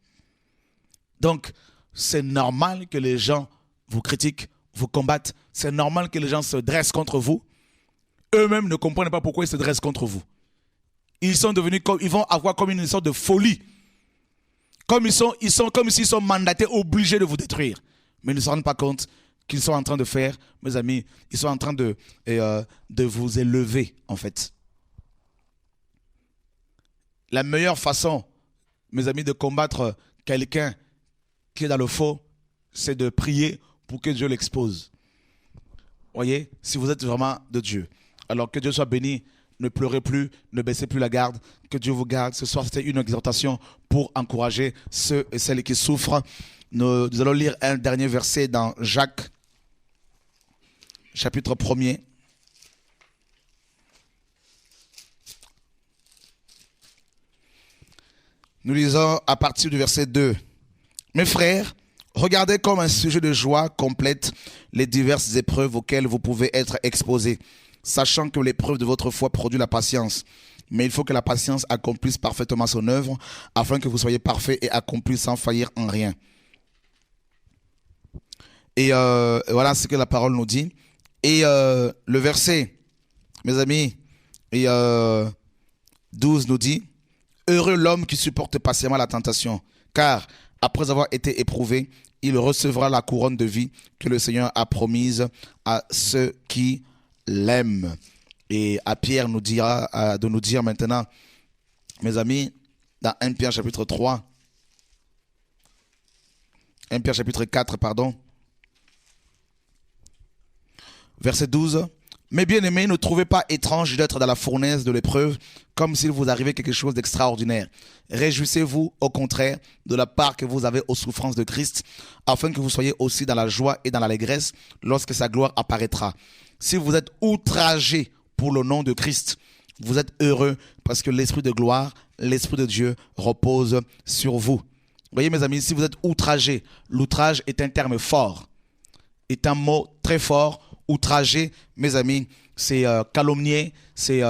Donc, c'est normal que les gens vous critiquent, vous combattent. C'est normal que les gens se dressent contre vous. Eux-mêmes ne comprennent pas pourquoi ils se dressent contre vous. Ils vont avoir comme une sorte de folie. Comme s'ils sont mandatés, obligés de vous détruire. Mais ils ne se rendent pas compte qu'ils sont en train de faire, mes amis, ils sont en train de vous élever, en fait. La meilleure façon, mes amis, de combattre quelqu'un qui est dans le faux, c'est de prier pour que Dieu l'expose. Voyez, si vous êtes vraiment de Dieu. Alors que Dieu soit béni, ne pleurez plus, ne baissez plus la garde, que Dieu vous garde. Ce soir, c'était une exhortation pour encourager ceux et celles qui souffrent. Nous allons lire un dernier verset dans Jacques, chapitre 1er. Nous lisons à partir du verset 2. Mes frères, regardez comme un sujet de joie complète les diverses épreuves auxquelles vous pouvez être exposés, sachant que l'épreuve de votre foi produit la patience. Mais il faut que la patience accomplisse parfaitement son œuvre, afin que vous soyez parfaits et accomplis sans faillir en rien. Et voilà ce que la parole nous dit. Et le verset, mes amis, 12 nous dit, « Heureux l'homme qui supporte patiemment la tentation, car après avoir été éprouvé, il recevra la couronne de vie que le Seigneur a promise à ceux qui l'aiment. » Et à Pierre nous dira de nous dire maintenant, mes amis, dans 1 Pierre chapitre 3, 1 Pierre chapitre 4, pardon, verset 12. « Mais bien aimés, ne trouvez pas étrange d'être dans la fournaise de l'épreuve, comme s'il vous arrivait quelque chose d'extraordinaire. Réjouissez-vous, au contraire, de la part que vous avez aux souffrances de Christ, afin que vous soyez aussi dans la joie et dans l'allégresse lorsque sa gloire apparaîtra. Si vous êtes outragés pour le nom de Christ, vous êtes heureux parce que l'Esprit de gloire, l'Esprit de Dieu repose sur vous. » Voyez mes amis, si vous êtes outragés, l'outrage est un terme fort, est un mot très fort. Outrager, mes amis, c'est calomnier, c'est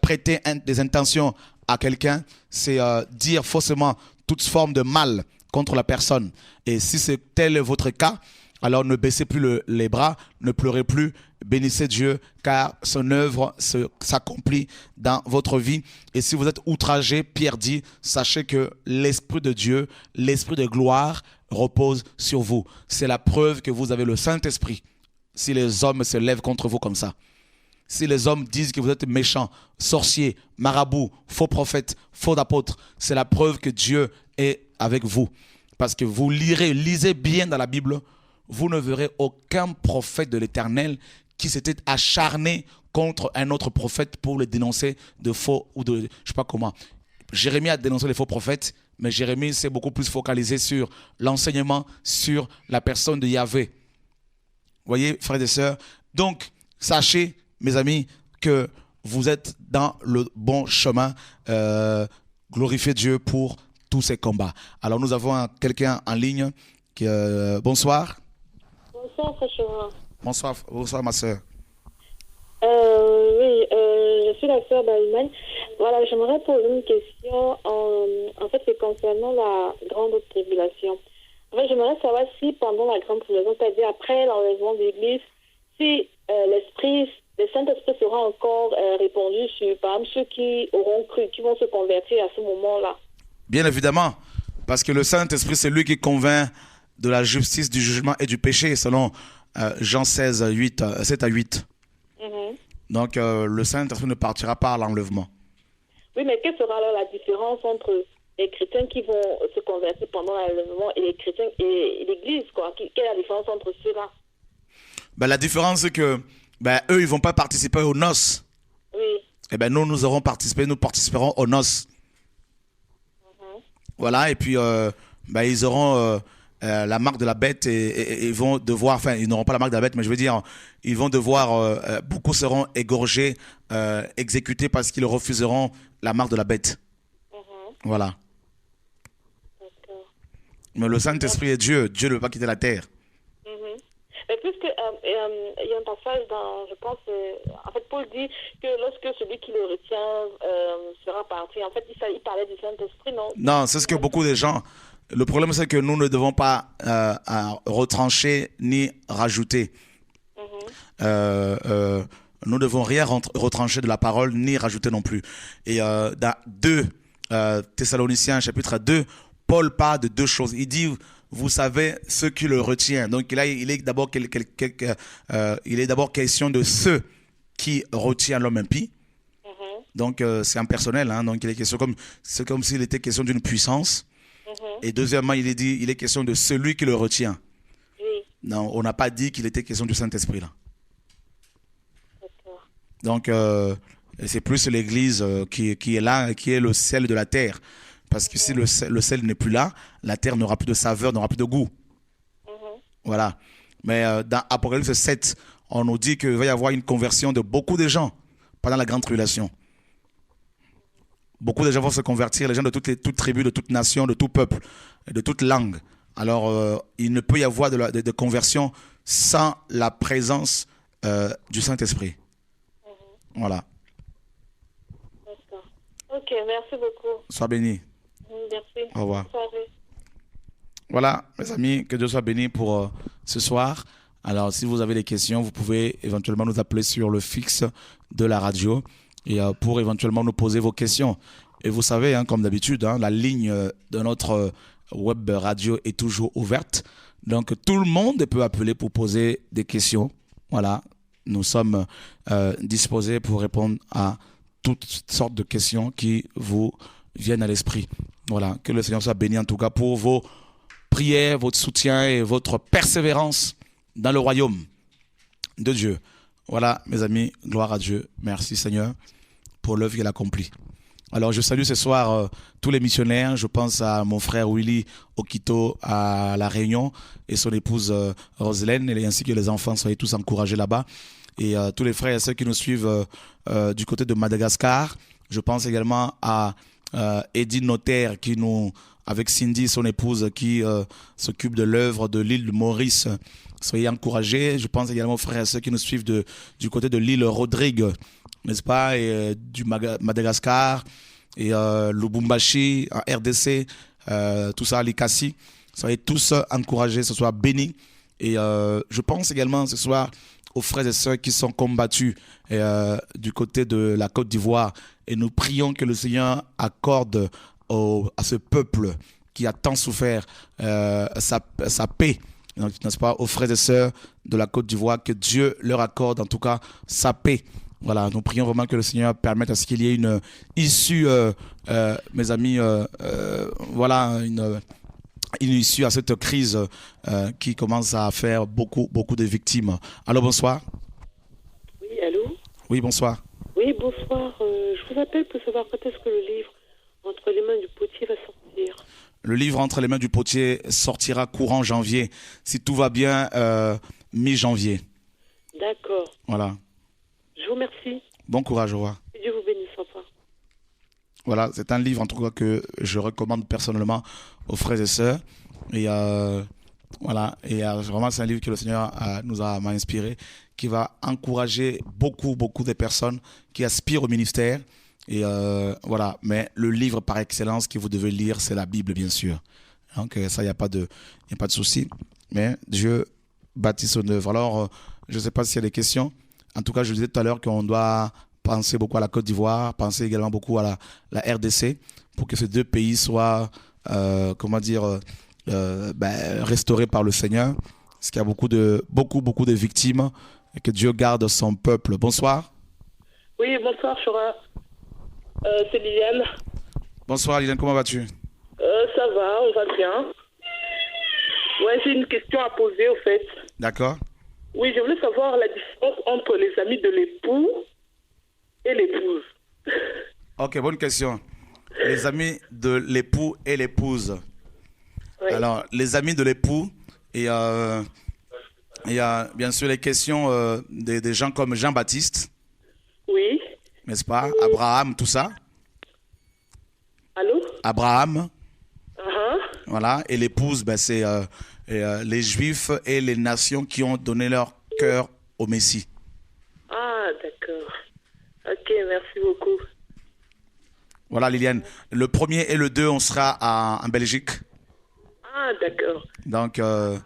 prêter des intentions à quelqu'un, c'est dire faussement toute forme de mal contre la personne. Et si c'est tel est votre cas, alors ne baissez plus les bras, ne pleurez plus, bénissez Dieu, car son œuvre s'accomplit dans votre vie. Et si vous êtes outragé, Pierre dit, sachez que l'Esprit de Dieu, l'Esprit de gloire repose sur vous. C'est la preuve que vous avez le Saint-Esprit. Si les hommes se lèvent contre vous comme ça, si les hommes disent que vous êtes méchants, sorciers, marabouts, faux prophètes, faux apôtres, c'est la preuve que Dieu est avec vous. Parce que vous lisez bien dans la Bible, vous ne verrez aucun prophète de l'Éternel qui s'était acharné contre un autre prophète pour le dénoncer de faux ou de je ne sais pas comment. Jérémie a dénoncé les faux prophètes, mais Jérémie s'est beaucoup plus focalisé sur l'enseignement, sur la personne de Yahvé. Voyez, frères et sœurs, donc sachez, mes amis, que vous êtes dans le bon chemin. Glorifiez Dieu pour tous ces combats. Alors nous avons quelqu'un en ligne. Bonsoir. Bonsoir, frère Chora. Bonsoir, ma sœur. Oui, je suis la sœur d'Allemagne. Voilà, j'aimerais poser une question. En fait, c'est concernant la grande tribulation. En fait, j'aimerais savoir si pendant la grande tribulation, c'est-à-dire après l'enlèvement de l'Église, si le Saint-Esprit sera encore répandu sur, par exemple, ceux qui auront cru, qui vont se convertir à ce moment-là. Bien évidemment, parce que le Saint-Esprit, c'est lui qui convainc de la justice, du jugement et du péché, selon Jean 16, 7 à 8. Donc, le Saint-Esprit ne partira pas à l'enlèvement. Oui, mais quelle sera alors la différence entre les chrétiens qui vont se convertir pendant l'enlèvement et les chrétiens et l'Église, quoi? Quelle est la différence entre ceux-là? Ben, la différence, c'est que eux, ils ne vont pas participer aux noces. Oui. Et nous aurons participé, nous participerons aux noces. Voilà, et puis ils auront la marque de la bête et ils vont devoir, enfin ils n'auront pas la marque de la bête, mais je veux dire, ils vont devoir, beaucoup seront égorgés, exécutés parce qu'ils refuseront la marque de la bête. Voilà. D'accord. Mais le Saint-Esprit est Dieu. Dieu ne veut pas quitter la terre. Mais puisque il y a un passage dans, je pense, en fait, Paul dit que lorsque celui qui le retient sera parti, en fait, il parlait du Saint-Esprit, non? Non, c'est ce que beaucoup de gens. Le problème, c'est que nous ne devons pas retrancher ni rajouter. Nous ne devons rien retrancher de la parole ni rajouter non plus. Et dans 2 Thessaloniciens, chapitre 2, Paul parle de 2 choses. Il dit, vous savez ce qui le retient. Donc là, il est d'abord question de ceux qui retient l'homme impie. Donc c'est impersonnel. Hein? Donc c'est comme s'il était question d'une puissance. Et deuxièmement, il est question de celui qui le retient. Non, on n'a pas dit qu'il était question du Saint-Esprit là. Donc c'est plus l'Église qui est là, qui est le sel de la terre. Parce que si le sel n'est plus là, la terre n'aura plus de saveur, n'aura plus de goût. Voilà. Mais dans Apocalypse 7, on nous dit qu'il va y avoir une conversion de beaucoup de gens pendant la grande tribulation. Beaucoup de gens vont se convertir, les gens de toutes tribus, de toute nation, de tout peuple, de toute langue. Alors, il ne peut y avoir de conversion sans la présence du Saint-Esprit. Voilà. D'accord. Ok, merci beaucoup. Sois béni. Merci. Au revoir. Bonne soirée. Voilà, mes amis, que Dieu soit béni pour ce soir. Alors, si vous avez des questions, vous pouvez éventuellement nous appeler sur le fixe de la radio et pour éventuellement nous poser vos questions. Et vous savez, hein, comme d'habitude, hein, la ligne de notre web radio est toujours ouverte. Donc, tout le monde peut appeler pour poser des questions. Voilà, nous sommes disposés pour répondre à toutes sortes de questions qui vous viennent à l'esprit. Voilà, que le Seigneur soit béni en tout cas pour vos prière, votre soutien et votre persévérance dans le royaume de Dieu. Voilà, mes amis, gloire à Dieu. Merci Seigneur pour l'œuvre qu'il a accomplie. Alors, je salue ce soir tous les missionnaires. Je pense à mon frère Willy Okito à La Réunion et son épouse Roselaine, et ainsi que les enfants. Soyez tous encouragés là-bas. Et tous les frères et ceux qui nous suivent du côté de Madagascar. Je pense également à Eddie Notaire qui nous... avec Cindy, son épouse, qui s'occupe de l'œuvre de l'île de Maurice. Soyez encouragés. Je pense également aux frères et ceux qui nous suivent du côté de l'île Rodrigue, n'est-ce pas, et du Madagascar, et Lubumbashi, en RDC, tout ça, Likasi. Soyez tous encouragés, ce soir bénis. Et je pense également ce soir aux frères et sœurs qui sont combattus du côté de la Côte d'Ivoire. Et nous prions que le Seigneur accorde à ce peuple qui a tant souffert sa paix, n'est-ce pas, aux frères et sœurs de la Côte d'Ivoire, que Dieu leur accorde en tout cas sa paix. Voilà, nous prions vraiment que le Seigneur permette à ce qu'il y ait une issue, mes amis, voilà, une issue à cette crise qui commence à faire beaucoup de victimes. Allô, bonsoir. Oui, allô? Oui, bonsoir. Oui, bonsoir. Je vous appelle pour savoir quand est-ce que le livre Entre les mains du potier va sortir. Le livre Entre les mains du potier sortira courant janvier. Si tout va bien, mi-janvier. D'accord. Voilà. Je vous remercie. Bon courage, au revoir. Que Dieu vous bénisse, au revoir. Voilà, c'est un livre en tout cas que je recommande personnellement aux frères et sœurs. Et voilà, et vraiment c'est un livre que le Seigneur m'a inspiré, qui va encourager beaucoup de personnes qui aspirent au ministère. Et voilà, mais le livre par excellence que vous devez lire, c'est la Bible, bien sûr. Donc ça, il n'y a pas de souci. Mais Dieu bâtit son œuvre. Alors, je ne sais pas s'il y a des questions. En tout cas, je disais tout à l'heure qu'on doit penser beaucoup à la Côte d'Ivoire, penser également beaucoup à la RDC, pour que ces deux pays soient, restaurés par le Seigneur. Parce qu'il y a beaucoup de victimes, et que Dieu garde son peuple. Bonsoir. Oui, bonsoir, Chora. C'est Liliane. Bonsoir Liliane, comment vas-tu? Ça va, on va bien. Ouais, j'ai une question à poser au fait. D'accord. Oui, je voulais savoir la différence entre les amis de l'époux et l'épouse. Ok, bonne question. Les amis de l'époux et l'épouse. Oui. Alors, les amis de l'époux, et il y a bien sûr les questions des gens comme Jean-Baptiste, Oui. n'est-ce pas? Abraham, tout ça. Allô? Abraham, Ah, voilà. Et l'épouse, ben, c'est les Juifs et les nations qui ont donné leur cœur au Messie. ah, d'accord. Ok, merci beaucoup. Voilà, Liliane. Le 1er et le 2, on sera en Belgique. Ah, d'accord. Donc, À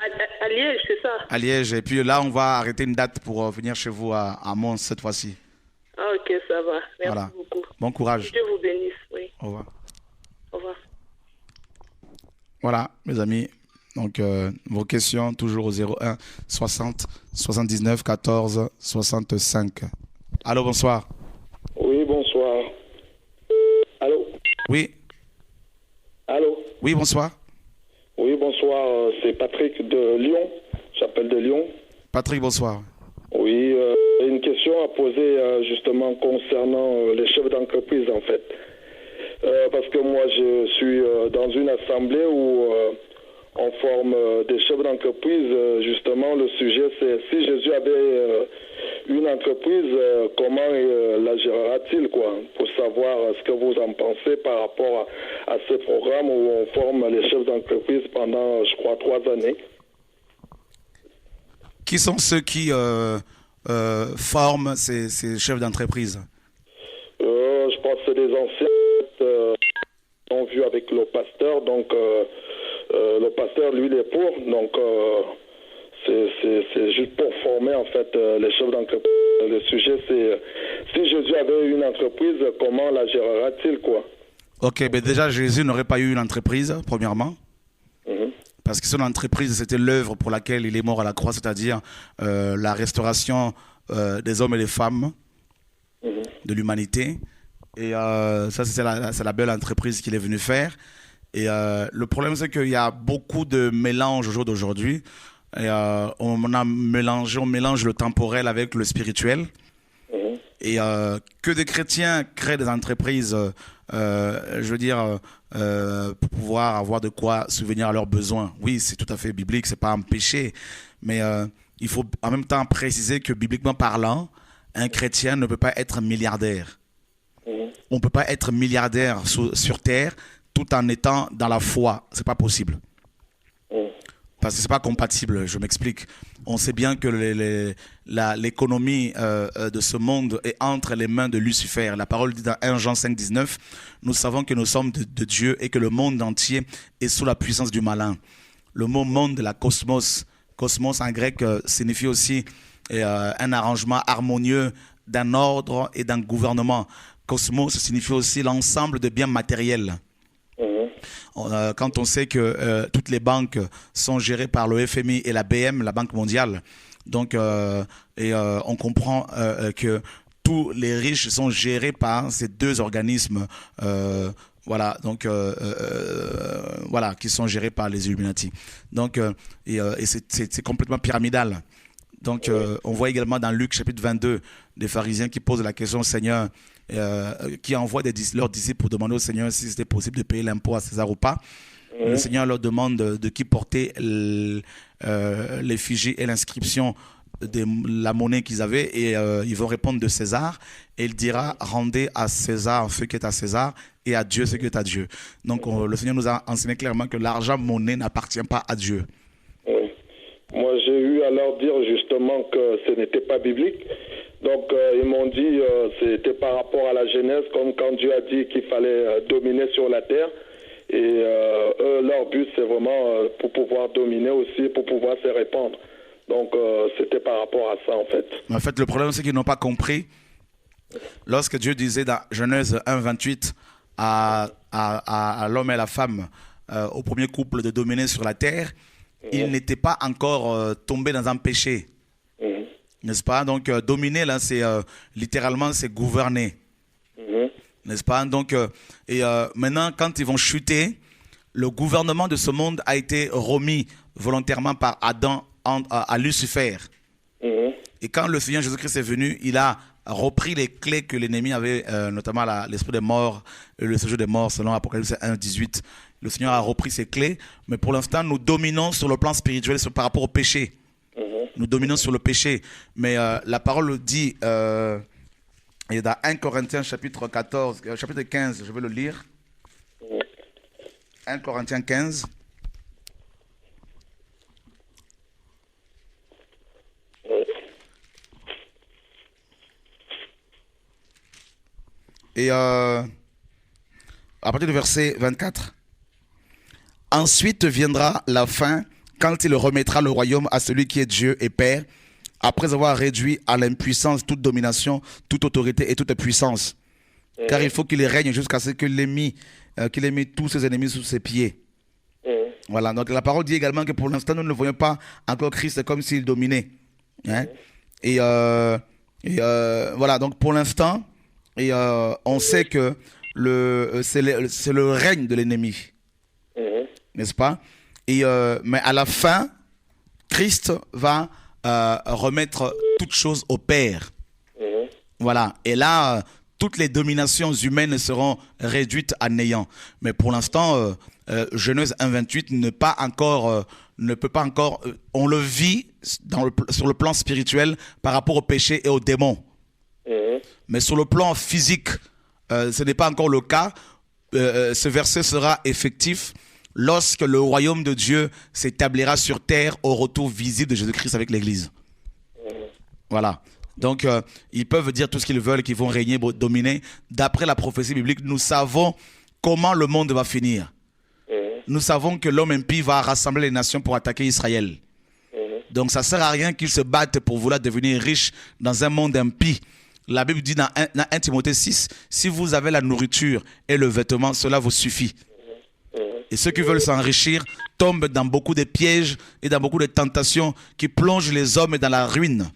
Liège, c'est ça? à Liège. Et puis là, on va arrêter une date pour venir chez vous à Mons cette fois-ci. Ah, ok, ça va. Merci Voilà. beaucoup. Bon courage. Dieu vous bénisse, oui. Au revoir. Au revoir. Voilà, mes amis. Donc, vos questions, toujours au 01 60 79 14 65. Allô, bonsoir. Oui, bonsoir. Allô? Oui, Allô? oui, bonsoir. Oui, bonsoir. C'est Patrick de Lyon. J'appelle de Lyon. Patrick, bonsoir. Oui, une question à poser justement concernant les chefs d'entreprise en fait. Parce que moi je suis dans une assemblée où on forme des chefs d'entreprise. Justement, le sujet c'est si Jésus avait une entreprise, comment la gérera-t-il quoi? Pour savoir ce que vous en pensez par rapport à ce programme où on forme les chefs d'entreprise pendant, je crois, 3 années. Qui sont ceux qui forment ces chefs d'entreprise? Je pense que c'est des anciens ont vu avec le pasteur. Donc, le pasteur, lui, il est pour. Donc, c'est juste pour former, en fait, les chefs d'entreprise. Le sujet, c'est si Jésus avait une entreprise, comment la gérera-t-il, quoi? Ok, ben déjà, Jésus n'aurait pas eu une entreprise, premièrement. Mhm. Parce que son entreprise, c'était l'œuvre pour laquelle il est mort à la croix, c'est-à-dire la restauration des hommes et des femmes de l'humanité. Et ça, c'est la belle entreprise qu'il est venu faire. Et le problème, c'est qu'il y a beaucoup de mélange au jour d'aujourd'hui. Et on mélange le temporel avec le spirituel. Et que des chrétiens créent des entreprises, je veux dire, pour pouvoir avoir de quoi subvenir à leurs besoins. Oui, c'est tout à fait biblique, c'est pas un péché. Mais il faut en même temps préciser que bibliquement parlant, un chrétien ne peut pas être milliardaire. On ne peut pas être milliardaire sur terre tout en étant dans la foi. C'est pas possible. Parce que c'est pas compatible, je m'explique. On sait bien que l'économie de ce monde est entre les mains de Lucifer. La parole dit dans 1 Jean 5, 19, nous savons que nous sommes de Dieu et que le monde entier est sous la puissance du malin. Le mot monde de la cosmos, cosmos en grec signifie aussi un arrangement harmonieux d'un ordre et d'un gouvernement. Cosmos signifie aussi l'ensemble de biens matériels. Quand on sait que toutes les banques sont gérées par le FMI et la BM, la Banque mondiale, donc on comprend que tous les riches sont gérés par ces deux organismes, voilà, donc voilà, qui sont gérés par les Illuminati. Donc et c'est complètement pyramidal. Donc on voit également dans Luc chapitre 22 des pharisiens qui posent la question au Seigneur, qui envoient leurs disciples pour demander au Seigneur si c'était possible de payer l'impôt à César ou pas. Le Seigneur leur demande de qui porter l'effigie et l'inscription de la monnaie qu'ils avaient, et ils vont répondre de César, et il dira rendez à César ce qui est à César et à Dieu ce qui est à Dieu. Donc le Seigneur nous a enseigné clairement que l'argent monnaie n'appartient pas à Dieu. Oui. Moi, j'ai eu à leur dire justement que ce n'était pas biblique. Donc, ils m'ont dit c'était par rapport à la Genèse, comme quand Dieu a dit qu'il fallait dominer sur la terre. Et eux, leur but, c'est vraiment pour pouvoir dominer aussi, pour pouvoir se répandre. Donc, c'était par rapport à ça, en fait. En fait, le problème, c'est qu'ils n'ont pas compris. Lorsque Dieu disait dans Genèse 1, 28 à l'homme et à la femme, au premier couple, de dominer sur la terre, ils n'étaient pas encore tombés dans un péché. N'est-ce pas? Donc, dominer, là, c'est littéralement, c'est gouverner. N'est-ce pas? Donc, maintenant, quand ils vont chuter, le gouvernement de ce monde a été remis volontairement par Adam à Lucifer. Et quand le Seigneur Jésus-Christ est venu, il a repris les clés que l'ennemi avait, notamment l'esprit des morts, le séjour des morts, selon Apocalypse 1, 18. Le Seigneur a repris ses clés, mais pour l'instant, nous dominons sur le plan spirituel par rapport au péché. Nous dominons sur le péché. Mais la parole dit, il y a dans 1 Corinthiens chapitre 14, chapitre 15, je vais le lire. 1 Corinthiens 15. Et à partir du verset 24. Ensuite viendra la fin, quand il remettra le royaume à celui qui est Dieu et Père, après avoir réduit à l'impuissance toute domination, toute autorité et toute puissance. Car il faut qu'il règne jusqu'à ce qu'il ait mis tous ses ennemis sous ses pieds. Voilà, donc la parole dit également que pour l'instant, nous ne voyons pas encore Christ comme s'il dominait. Hein? Et voilà, donc pour l'instant, on sait que c'est le règne de l'ennemi. N'est-ce pas? Mais à la fin, Christ va remettre toutes choses au Père. Voilà. Et là, toutes les dominations humaines seront réduites à néant. Mais pour l'instant, Genèse 1,28 ne peut pas encore. On le vit sur le plan spirituel par rapport au péché et aux démons. Mais sur le plan physique, ce n'est pas encore le cas. Ce verset sera effectif lorsque le royaume de Dieu s'établira sur terre au retour visible de Jésus-Christ avec l'Église. Voilà. Donc, ils peuvent dire tout ce qu'ils veulent, qu'ils vont régner, dominer. D'après la prophétie biblique, nous savons comment le monde va finir. Nous savons que l'homme impie va rassembler les nations pour attaquer Israël. Donc, ça ne sert à rien qu'ils se battent pour vouloir devenir riches dans un monde impie. La Bible dit dans 1 Timothée 6, si vous avez la nourriture et le vêtement, cela vous suffit. Et ceux qui veulent s'enrichir tombent dans beaucoup de pièges et dans beaucoup de tentations qui plongent les hommes dans la ruine.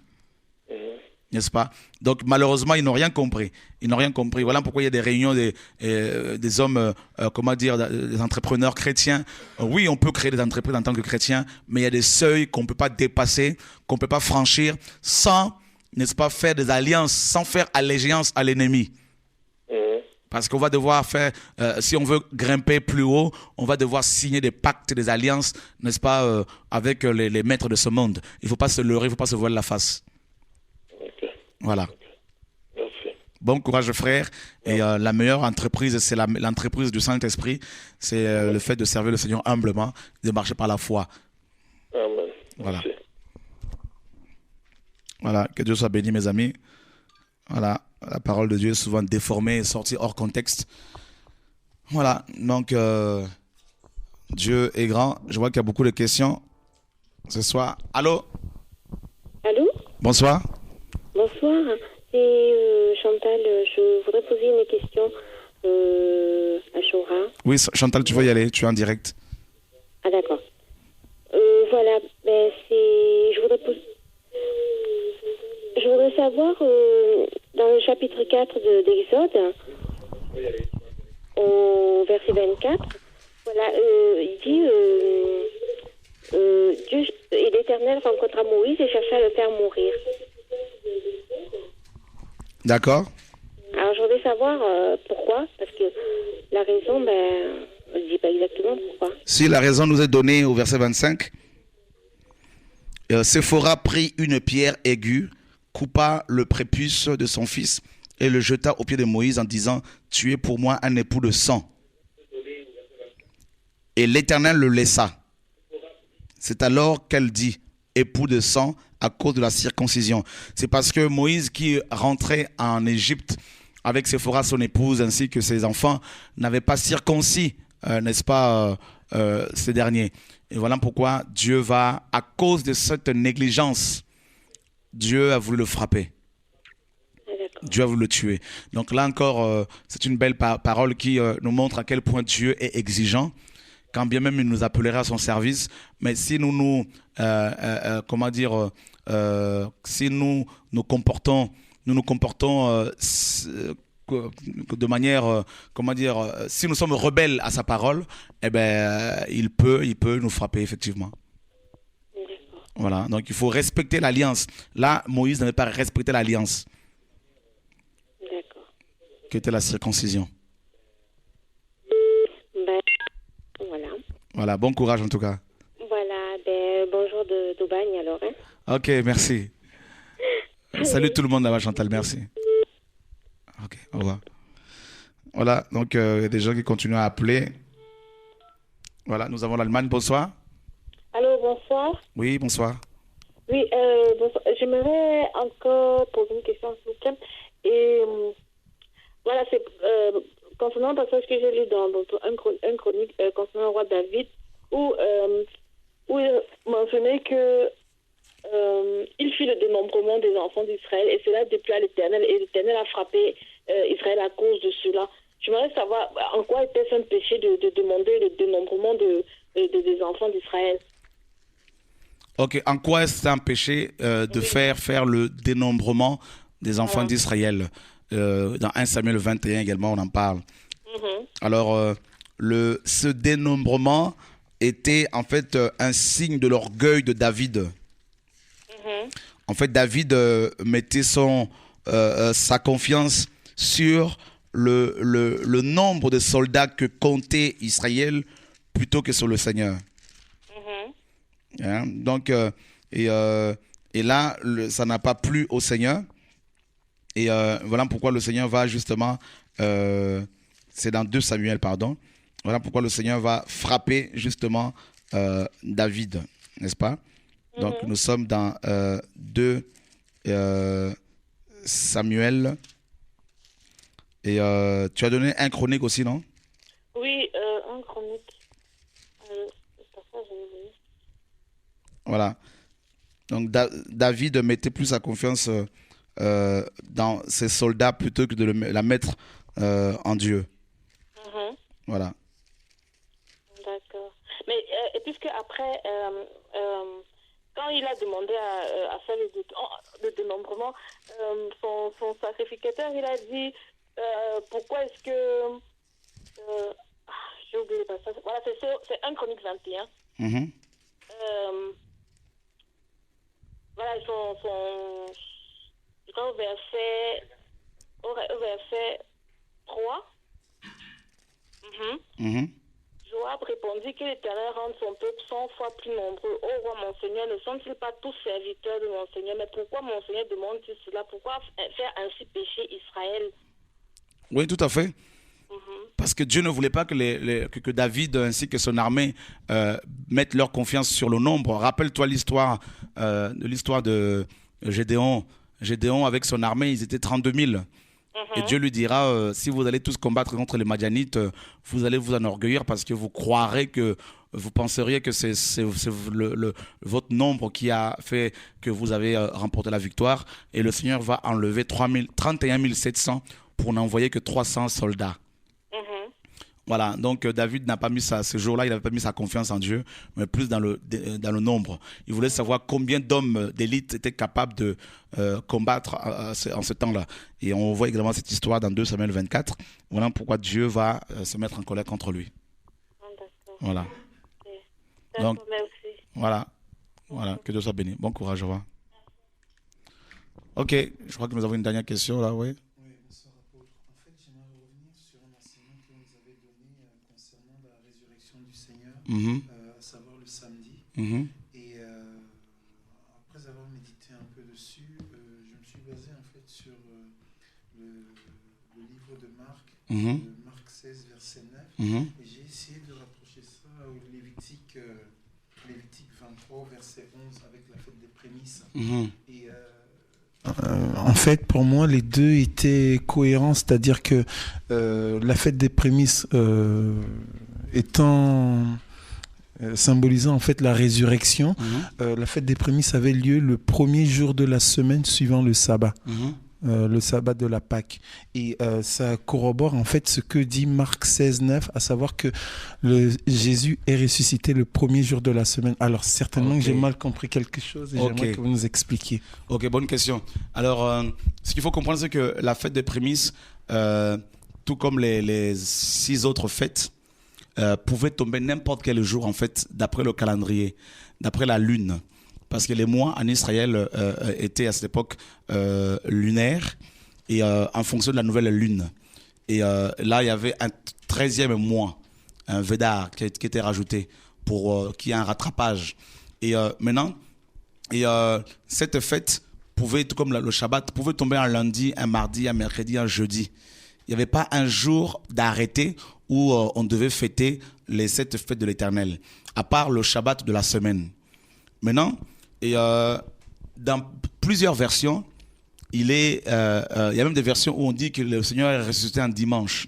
N'est-ce pas? Donc malheureusement, ils n'ont rien compris. Ils n'ont rien compris. Voilà pourquoi il y a des réunions des hommes, des entrepreneurs chrétiens. Oui, on peut créer des entreprises en tant que chrétiens, mais il y a des seuils qu'on ne peut pas dépasser, qu'on ne peut pas franchir sans, n'est-ce pas, faire des alliances, sans faire allégeance à l'ennemi. Parce qu'on va devoir faire, si on veut grimper plus haut, on va devoir signer des pactes, des alliances, n'est-ce pas, avec les maîtres de ce monde. Il ne faut pas se leurrer, il ne faut pas se voiler la face. Voilà. Merci. Bon courage, frère. Et la meilleure entreprise, c'est l'entreprise du Saint-Esprit. C'est le fait de servir le Seigneur humblement, de marcher par la foi. Amen. Voilà. Merci. Voilà. Que Dieu soit béni, mes amis. Voilà. La parole de Dieu est souvent déformée et sortie hors contexte. Voilà. Donc, Dieu est grand. Je vois qu'il y a beaucoup de questions ce soir. Allô? Allô? Bonsoir. Bonsoir, c'est Chantal. Je voudrais poser une question à Chora. Oui, Chantal, tu vas y aller. Tu es en direct. Ah, d'accord. Voilà, je voudrais savoir, dans le chapitre 4 d'Exode, au verset 24, voilà, il dit Dieu et l'Éternel rencontra Moïse et chercha à le faire mourir. D'accord. Alors, je voudrais savoir pourquoi, parce que la raison, on ne dit pas exactement pourquoi. Si la raison nous est donnée au verset 25, Séphora prit une pierre aiguë, coupa le prépuce de son fils et le jeta aux pieds de Moïse en disant « Tu es pour moi un époux de sang. » Et l'Éternel le laissa. C'est alors qu'elle dit « époux de sang » à cause de la circoncision. C'est parce que Moïse, qui rentrait en Égypte avec Séphora, son épouse, ainsi que ses enfants, n'avait pas circoncis, n'est-ce pas, ces derniers. Et voilà pourquoi Dieu va, à cause de cette négligence, Dieu a voulu le frapper. Dieu a voulu le tuer. Donc là encore, c'est une belle parole qui nous montre à quel point Dieu est exigeant, quand bien même il nous appellerait à son service. Mais si nous si nous nous comportons de manière, si nous sommes rebelles à sa parole, eh ben, il peut nous frapper effectivement. Voilà, donc il faut respecter l'alliance. Là, Moïse n'avait pas respecté l'alliance. D'accord. Qui était la circoncision. Voilà, bon courage en tout cas. Voilà, bonjour d'Aubagne alors. Hein. Ok, merci. Salut tout le monde là-bas, Chantal, merci. Ok, au revoir. Voilà, donc il y a des gens qui continuent à appeler. Voilà, nous avons l'Allemagne, bonsoir. Allô, bonsoir. Oui, bonsoir. Oui, bonsoir. J'aimerais encore poser une question, s'il vous plaît. Et voilà, c'est concernant le passage que j'ai lu dans un chronique concernant le roi David, où il mentionnait que il fit le dénombrement des enfants d'Israël, et cela déplut à l'Éternel, et l'Éternel a frappé Israël à cause de cela. J'aimerais savoir en quoi était-ce un péché de demander le dénombrement des enfants d'Israël. Ok, en quoi est-ce un péché de faire le dénombrement des enfants d'Israël? Dans 1 Samuel 21 également, on en parle. Alors, ce dénombrement était en fait un signe de l'orgueil de David. En fait, David mettait sa confiance sur le nombre de soldats que comptait Israël plutôt que sur le Seigneur. Hein? Donc, et là, ça n'a pas plu au Seigneur. Et voilà pourquoi le Seigneur va justement, c'est dans 2 Samuel, pardon. Voilà pourquoi le Seigneur va frapper justement David, n'est-ce pas? Donc, nous sommes dans 2 Samuel. Et tu as donné un chronique aussi, non? Oui, un chronique. Voilà. Donc, David mettait plus sa confiance dans ses soldats plutôt que de la mettre en Dieu. Voilà. D'accord. Mais puisque après, quand il a demandé à faire le dénombrement, son sacrificateur, il a dit pourquoi est-ce que... j'ai oublié le passage. Voilà, c'est 1 Chronique 21. Voilà, je crois au verset 3. Joab répondit que l'Éternel rende son peuple 100 fois plus nombreux. Ô roi, mon Seigneur, ne sont-ils pas tous serviteurs de mon Seigneur? Mais pourquoi mon Seigneur demande-t-il cela? Pourquoi faire ainsi pécher Israël? Oui, tout à fait. Parce que Dieu ne voulait pas que David ainsi que son armée mettent leur confiance sur le nombre. Rappelle-toi l'histoire de Gédéon. Gédéon, avec son armée, ils étaient 32 000. Et Dieu lui dira, si vous allez tous combattre contre les Madianites, vous allez vous enorgueillir parce que vous penseriez que c'est votre nombre qui a fait que vous avez remporté la victoire. Et le Seigneur va enlever 31 700 pour n'envoyer que 300 soldats. Voilà, donc David n'a pas mis ce jour-là, il n'avait pas mis sa confiance en Dieu, mais plus dans le nombre. Il voulait savoir combien d'hommes d'élite étaient capables de combattre en ce temps-là. Et on voit également cette histoire dans 2 Samuel 24. Voilà pourquoi Dieu va se mettre en colère contre lui. Voilà. Donc, voilà, que Dieu soit béni. Bon courage, au revoir. Ok, je crois que nous avons une dernière question là, oui. À savoir le samedi. Et après avoir médité un peu dessus, je me suis basé en fait sur le livre de Marc, Marc 16, verset 9. Et j'ai essayé de rapprocher ça au Lévitique 23, verset 11, avec la fête des prémices. Et en fait, pour moi, les deux étaient cohérents, c'est-à-dire que la fête des prémices étant symbolisant en fait la résurrection, la fête des prémices avait lieu le premier jour de la semaine suivant le sabbat. Le sabbat de la Pâque. Et ça corrobore en fait ce que dit Marc 16, 9, à savoir que Jésus est ressuscité le premier jour de la semaine. Alors certainement que j'ai mal compris quelque chose et j'aimerais que vous nous expliquiez. Ok, bonne question. Alors, ce qu'il faut comprendre, c'est que la fête des prémices, tout comme les 6 autres fêtes, pouvait tomber n'importe quel jour en fait, d'après le calendrier, d'après la lune. Parce que les mois en Israël étaient à cette époque lunaires et en fonction de la nouvelle lune. Et là, il y avait un 13e mois. un Védar qui était rajouté pour qu'il y ait un rattrapage. Et maintenant, cette fête pouvait, tout comme le Shabbat, pouvait tomber un lundi, un mardi, un mercredi, un jeudi. Il n'y avait pas un jour d'arrêté où on devait fêter les 7 fêtes de l'Éternel, à part le Shabbat de la semaine. Maintenant, dans plusieurs versions, il y a même des versions où on dit que le Seigneur est ressuscité un dimanche,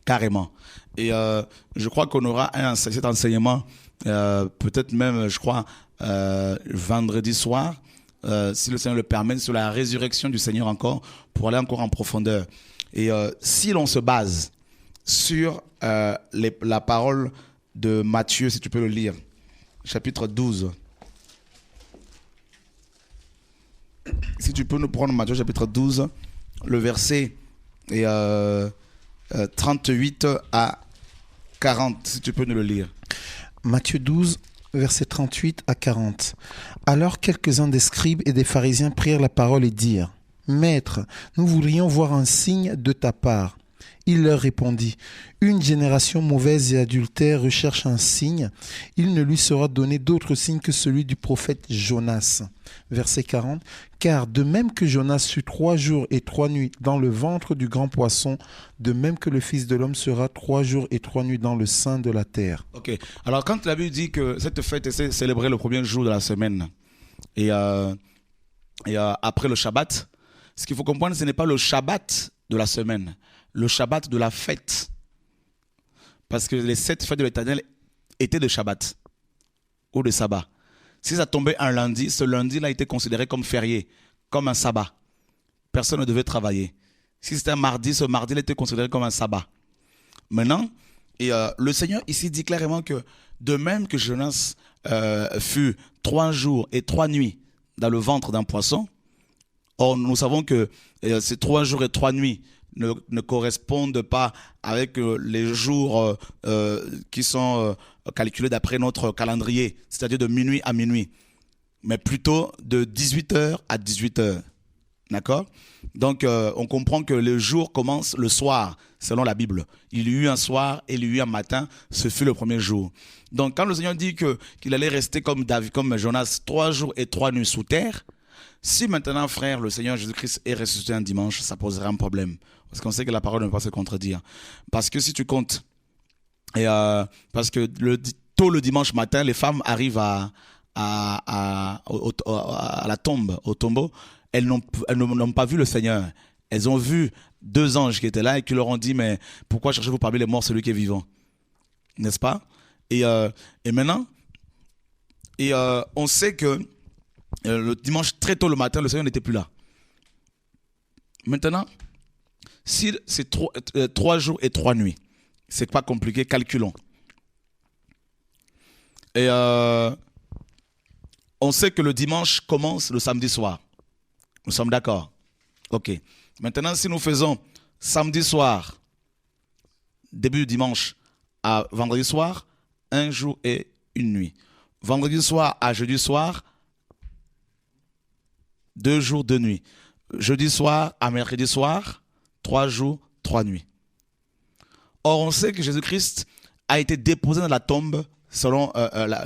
carrément. Et je crois qu'on aura cet enseignement, peut-être même, je crois, vendredi soir, si le Seigneur le permet, sur la résurrection du Seigneur encore, pour aller encore en profondeur. Et si l'on se base sur la parole de Matthieu, si tu peux le lire, chapitre 12. Si tu peux nous prendre Matthieu chapitre 12, le verset est 38 à 40, si tu peux nous le lire. Matthieu 12, versets 38 à 40. Alors quelques-uns des scribes et des pharisiens prirent la parole et dirent : Maître, nous voudrions voir un signe de ta part. Il leur répondit : Une génération mauvaise et adultère recherche un signe. Il ne lui sera donné d'autre signe que celui du prophète Jonas. Verset 40. Car de même que Jonas fut 3 jours et 3 nuits dans le ventre du grand poisson, de même que le Fils de l'homme sera 3 jours et 3 nuits dans le sein de la terre. Ok. Alors quand la Bible dit que cette fête est célébrée le premier jour de la semaine et après le Shabbat, ce qu'il faut comprendre, ce n'est pas le Shabbat de la semaine, le Shabbat de la fête. Parce que les 7 fêtes de l'Éternel étaient de Shabbat ou de sabbat. Si ça tombait un lundi, ce lundi-là était considéré comme férié, comme un sabbat. Personne ne devait travailler. Si c'était un mardi, ce mardi-là était considéré comme un sabbat. Maintenant, le Seigneur ici dit clairement que de même que Jonas fut 3 jours et 3 nuits dans le ventre d'un poisson, or nous savons que ces 3 jours et 3 nuits ne correspondent pas avec les jours qui sont calculés d'après notre calendrier, c'est-à-dire de minuit à minuit, mais plutôt de 18h à 18h. D'accord ? Donc, on comprend que le jour commence le soir, selon la Bible. Il y a eu un soir et il y a eu un matin, ce fut le premier jour. Donc, quand le Seigneur dit qu'il allait rester comme David, comme Jonas, 3 jours et 3 nuits sous terre, si maintenant, frère, le Seigneur Jésus-Christ est ressuscité un dimanche, ça poserait un problème. Parce qu'on sait que la parole ne peut pas se contredire. Parce que si tu comptes, parce que tôt le dimanche matin, les femmes arrivent à la tombe, au tombeau, elles n'ont pas vu le Seigneur. Elles ont vu 2 anges qui étaient là et qui leur ont dit : mais pourquoi cherchez-vous parmi les morts celui qui est vivant ? N'est-ce pas ? Et maintenant, on sait que le dimanche, très tôt le matin, le Seigneur n'était plus là. Maintenant, si c'est 3 jours et 3 nuits, c'est pas compliqué, calculons. Et on sait que le dimanche commence le samedi soir. Nous sommes d'accord? Ok. Maintenant, si nous faisons samedi soir, début du dimanche à vendredi soir, 1 jour et 1 nuit. Vendredi soir à jeudi soir, 2 jours, 2 nuits. Jeudi soir à mercredi soir, 3 jours, 3 nuits. Or, on sait que Jésus-Christ a été déposé dans la tombe, selon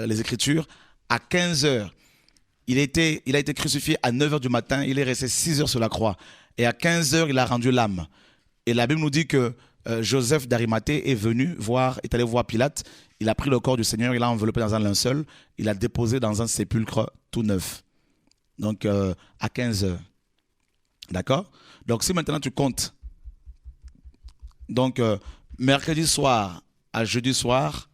les Écritures, à 15 heures. Il a été crucifié à 9 heures du matin, il est resté 6 heures sur la croix. Et à 15 heures, il a rendu l'âme. Et la Bible nous dit que Joseph d'Arimathée est allé voir Pilate, il a pris le corps du Seigneur, il l'a enveloppé dans un linceul, il l'a déposé dans un sépulcre tout neuf. Donc, à 15 heures. D'accord? Donc, si maintenant tu comptes, donc, mercredi soir à jeudi soir,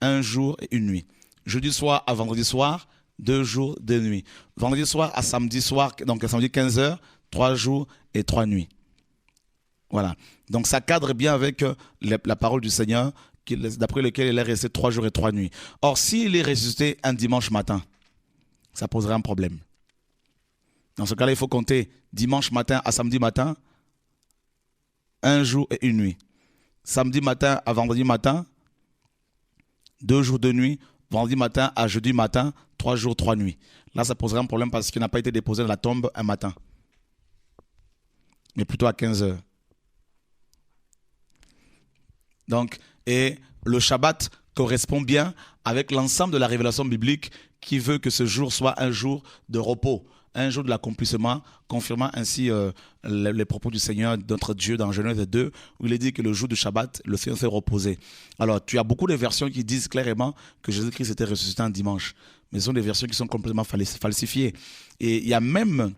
1 jour et 1 nuit. Jeudi soir à vendredi soir, 2 jours, 2 nuits. Vendredi soir à samedi soir, donc samedi 15 heures, 3 jours et 3 nuits. Voilà. Donc ça cadre bien avec la parole du Seigneur, d'après lequel il est resté 3 jours et 3 nuits. Or, s'il est ressuscité un dimanche matin, ça poserait un problème. Dans ce cas-là, il faut compter dimanche matin à samedi matin, 1 jour et 1 nuit. Samedi matin à vendredi matin, 2 jours, 2 nuits. Vendredi matin à jeudi matin, 3 jours, 3 nuits. Là, ça poserait un problème parce qu'il n'a pas été déposé dans la tombe un matin, mais plutôt à 15 heures. Donc, Et le Shabbat correspond bien avec l'ensemble de la révélation biblique qui veut que ce jour soit un jour de repos, un jour de l'accomplissement, confirmant ainsi les propos du Seigneur, notre Dieu, dans Genèse 2, où il est dit que le jour du Shabbat, le Seigneur s'est reposé. Alors, tu as beaucoup de versions qui disent clairement que Jésus-Christ était ressuscité un dimanche. Mais ce sont des versions qui sont complètement falsifiées. Et il y a même,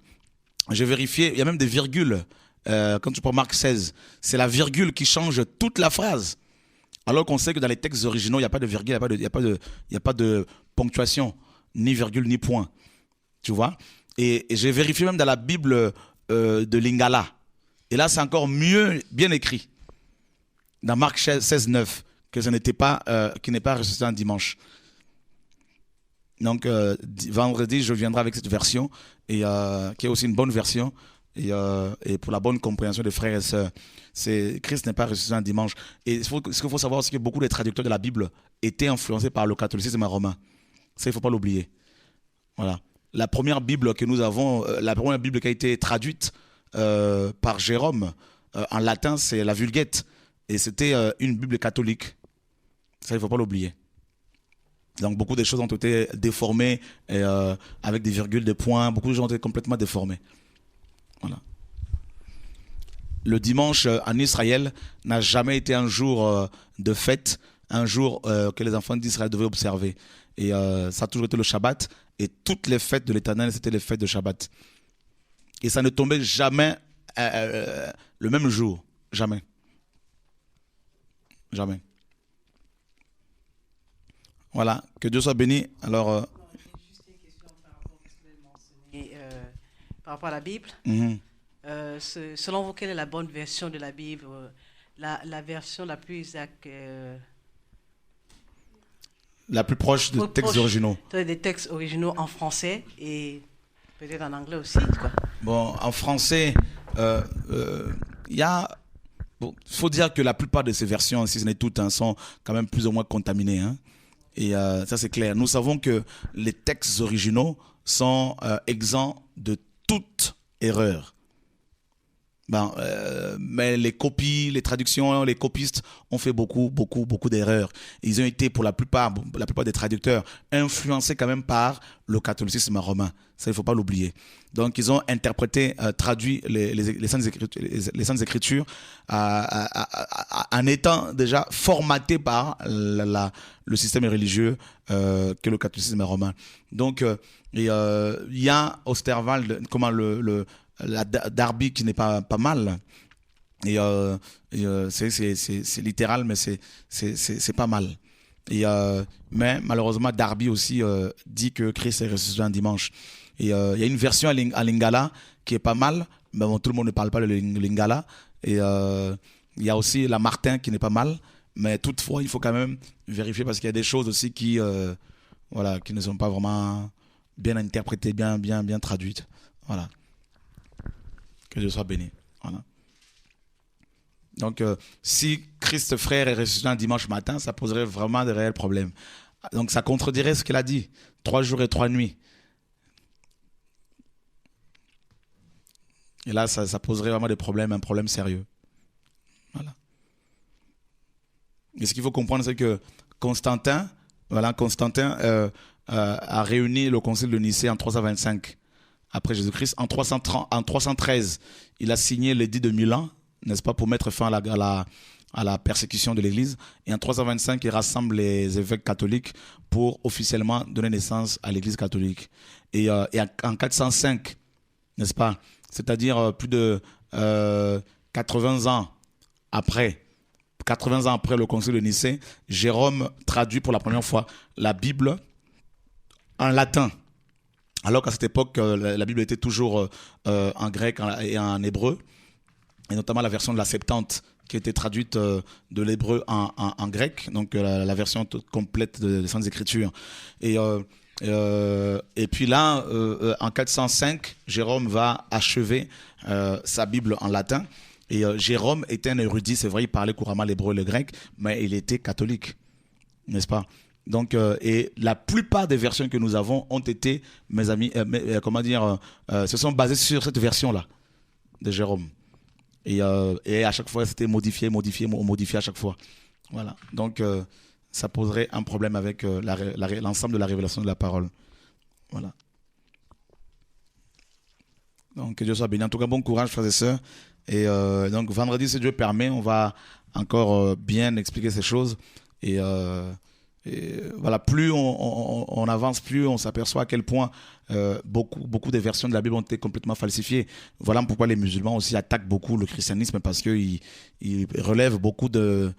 j'ai vérifié, il y a même des virgules. Quand tu prends Marc 16, c'est la virgule qui change toute la phrase. Alors qu'on sait que dans les textes originaux, il n'y a pas de virgule, il n'y a pas de ponctuation, ni virgule, ni point. Tu vois? Et j'ai vérifié même dans la Bible de Lingala. Et là, c'est encore mieux, bien écrit. Dans Marc 16, 9, que ce n'était pas, qui n'est pas ressuscité un dimanche. Donc, vendredi, je viendrai avec cette version, et, qui est aussi une bonne version. Et pour la bonne compréhension des frères et sœurs, Christ n'est pas ressuscité un dimanche. Et ce qu'il faut savoir, c'est que beaucoup des traducteurs de la Bible étaient influencés par le catholicisme romain. Ça, il ne faut pas l'oublier. Voilà. La première Bible que nous avons, la première Bible qui a été traduite par Jérôme en latin, c'est la Vulgate. Et c'était une Bible catholique. Ça, il ne faut pas l'oublier. Donc, beaucoup de choses ont été déformées avec des virgules, des points. Beaucoup de gens ont été complètement déformés. Voilà. Le dimanche en Israël n'a jamais été un jour de fête, un jour que les enfants d'Israël devaient observer. Et ça a toujours été le Shabbat. Et toutes les fêtes de l'Éternel, c'était les fêtes de Shabbat. Et ça ne tombait jamais le même jour. Jamais. Jamais. Voilà. Que Dieu soit béni. Alors. Juste une question par rapport à ce que vous avez mentionné par rapport à la Bible. Selon vous, quelle est la bonne version de la Bible, la version la plus exacte, la plus proche des textes originaux. Des textes originaux en français et peut-être en anglais aussi, quoi. Bon, en français, il y a. Bon, faut dire que la plupart de ces versions, si ce n'est toutes, sont quand même plus ou moins contaminées. Hein. Et ça, c'est clair. Nous savons que les textes originaux sont exempts de toute erreur. Ben, mais les copies, les traductions, les copistes ont fait beaucoup d'erreurs. Ils ont été, pour la plupart des traducteurs, influencés quand même par le catholicisme romain. Ça, il ne faut pas l'oublier. Donc, ils ont interprété, traduit les Saintes Écritures en étant déjà formatés par le système religieux que le catholicisme romain. Donc, il y a Osterwald, comment la Darby qui n'est pas mal, et c'est littéral, mais c'est pas mal. Et mais malheureusement Darby aussi dit que Christ est ressuscité un dimanche. Et il y a une version à Lingala qui est pas mal, mais bon, tout le monde ne parle pas le Lingala. Et il y a aussi la Martin qui n'est pas mal, mais toutefois il faut quand même vérifier parce qu'il y a des choses aussi qui ne sont pas vraiment bien interprétées, bien traduites. Voilà. Que Dieu soit béni. Voilà. Donc, si Christ frère est ressuscité un dimanche matin, ça poserait vraiment de réels problèmes. Donc, ça contredirait ce qu'il a dit. 3 jours et 3 nuits. Et là, ça poserait vraiment des problèmes, un problème sérieux. Voilà. Et ce qu'il faut comprendre, c'est que Constantin a réuni le concile de Nicée en 325. Après Jésus-Christ, en 313, il a signé l'édit de Milan, n'est-ce pas, pour mettre fin à la persécution de l'Église. Et en 325, il rassemble les évêques catholiques pour officiellement donner naissance à l'Église catholique. Et en 405, n'est-ce pas, c'est-à-dire plus de 80 ans après le concile de Nicée, Jérôme traduit pour la première fois la Bible en latin. Alors qu'à cette époque, la Bible était toujours en grec et en hébreu, et notamment la version de la Septante qui était traduite de l'hébreu en grec, donc la version complète des Saintes Écritures. Et puis là, en 405, Jérôme va achever sa Bible en latin. Et Jérôme était un érudit, c'est vrai, il parlait couramment l'hébreu et le grec, mais il était catholique, n'est-ce pas ? Donc, et la plupart des versions que nous avons ont été, mes amis, se sont basées sur cette version-là de Jérôme. Et à chaque fois, c'était modifié à chaque fois. Voilà. Donc, ça poserait un problème avec l'ensemble de la révélation de la parole. Voilà. Donc, que Dieu soit béni. En tout cas, bon courage, frères et sœurs. Et donc, vendredi, si Dieu permet, on va encore bien expliquer ces choses. Et voilà, plus on avance, plus on s'aperçoit à quel point beaucoup des versions de la Bible ont été complètement falsifiées. Voilà pourquoi les musulmans aussi attaquent beaucoup le christianisme, parce qu'ils relèvent beaucoup de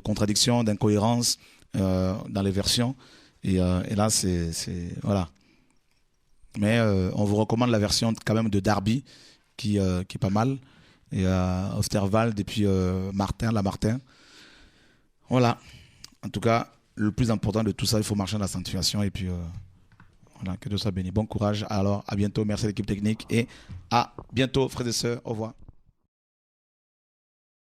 contradictions, d'incohérences dans les versions. Et là, c'est voilà. Mais on vous recommande la version quand même de Darby, qui est pas mal. Et Osterwald, et puis Lamartin. Voilà. En tout cas, le plus important de tout ça, il faut marcher dans la sanctification. Et puis, voilà, que Dieu soit béni. Bon courage. Alors, à bientôt. Merci à l'équipe technique. Et à bientôt, frères et sœurs. Au revoir.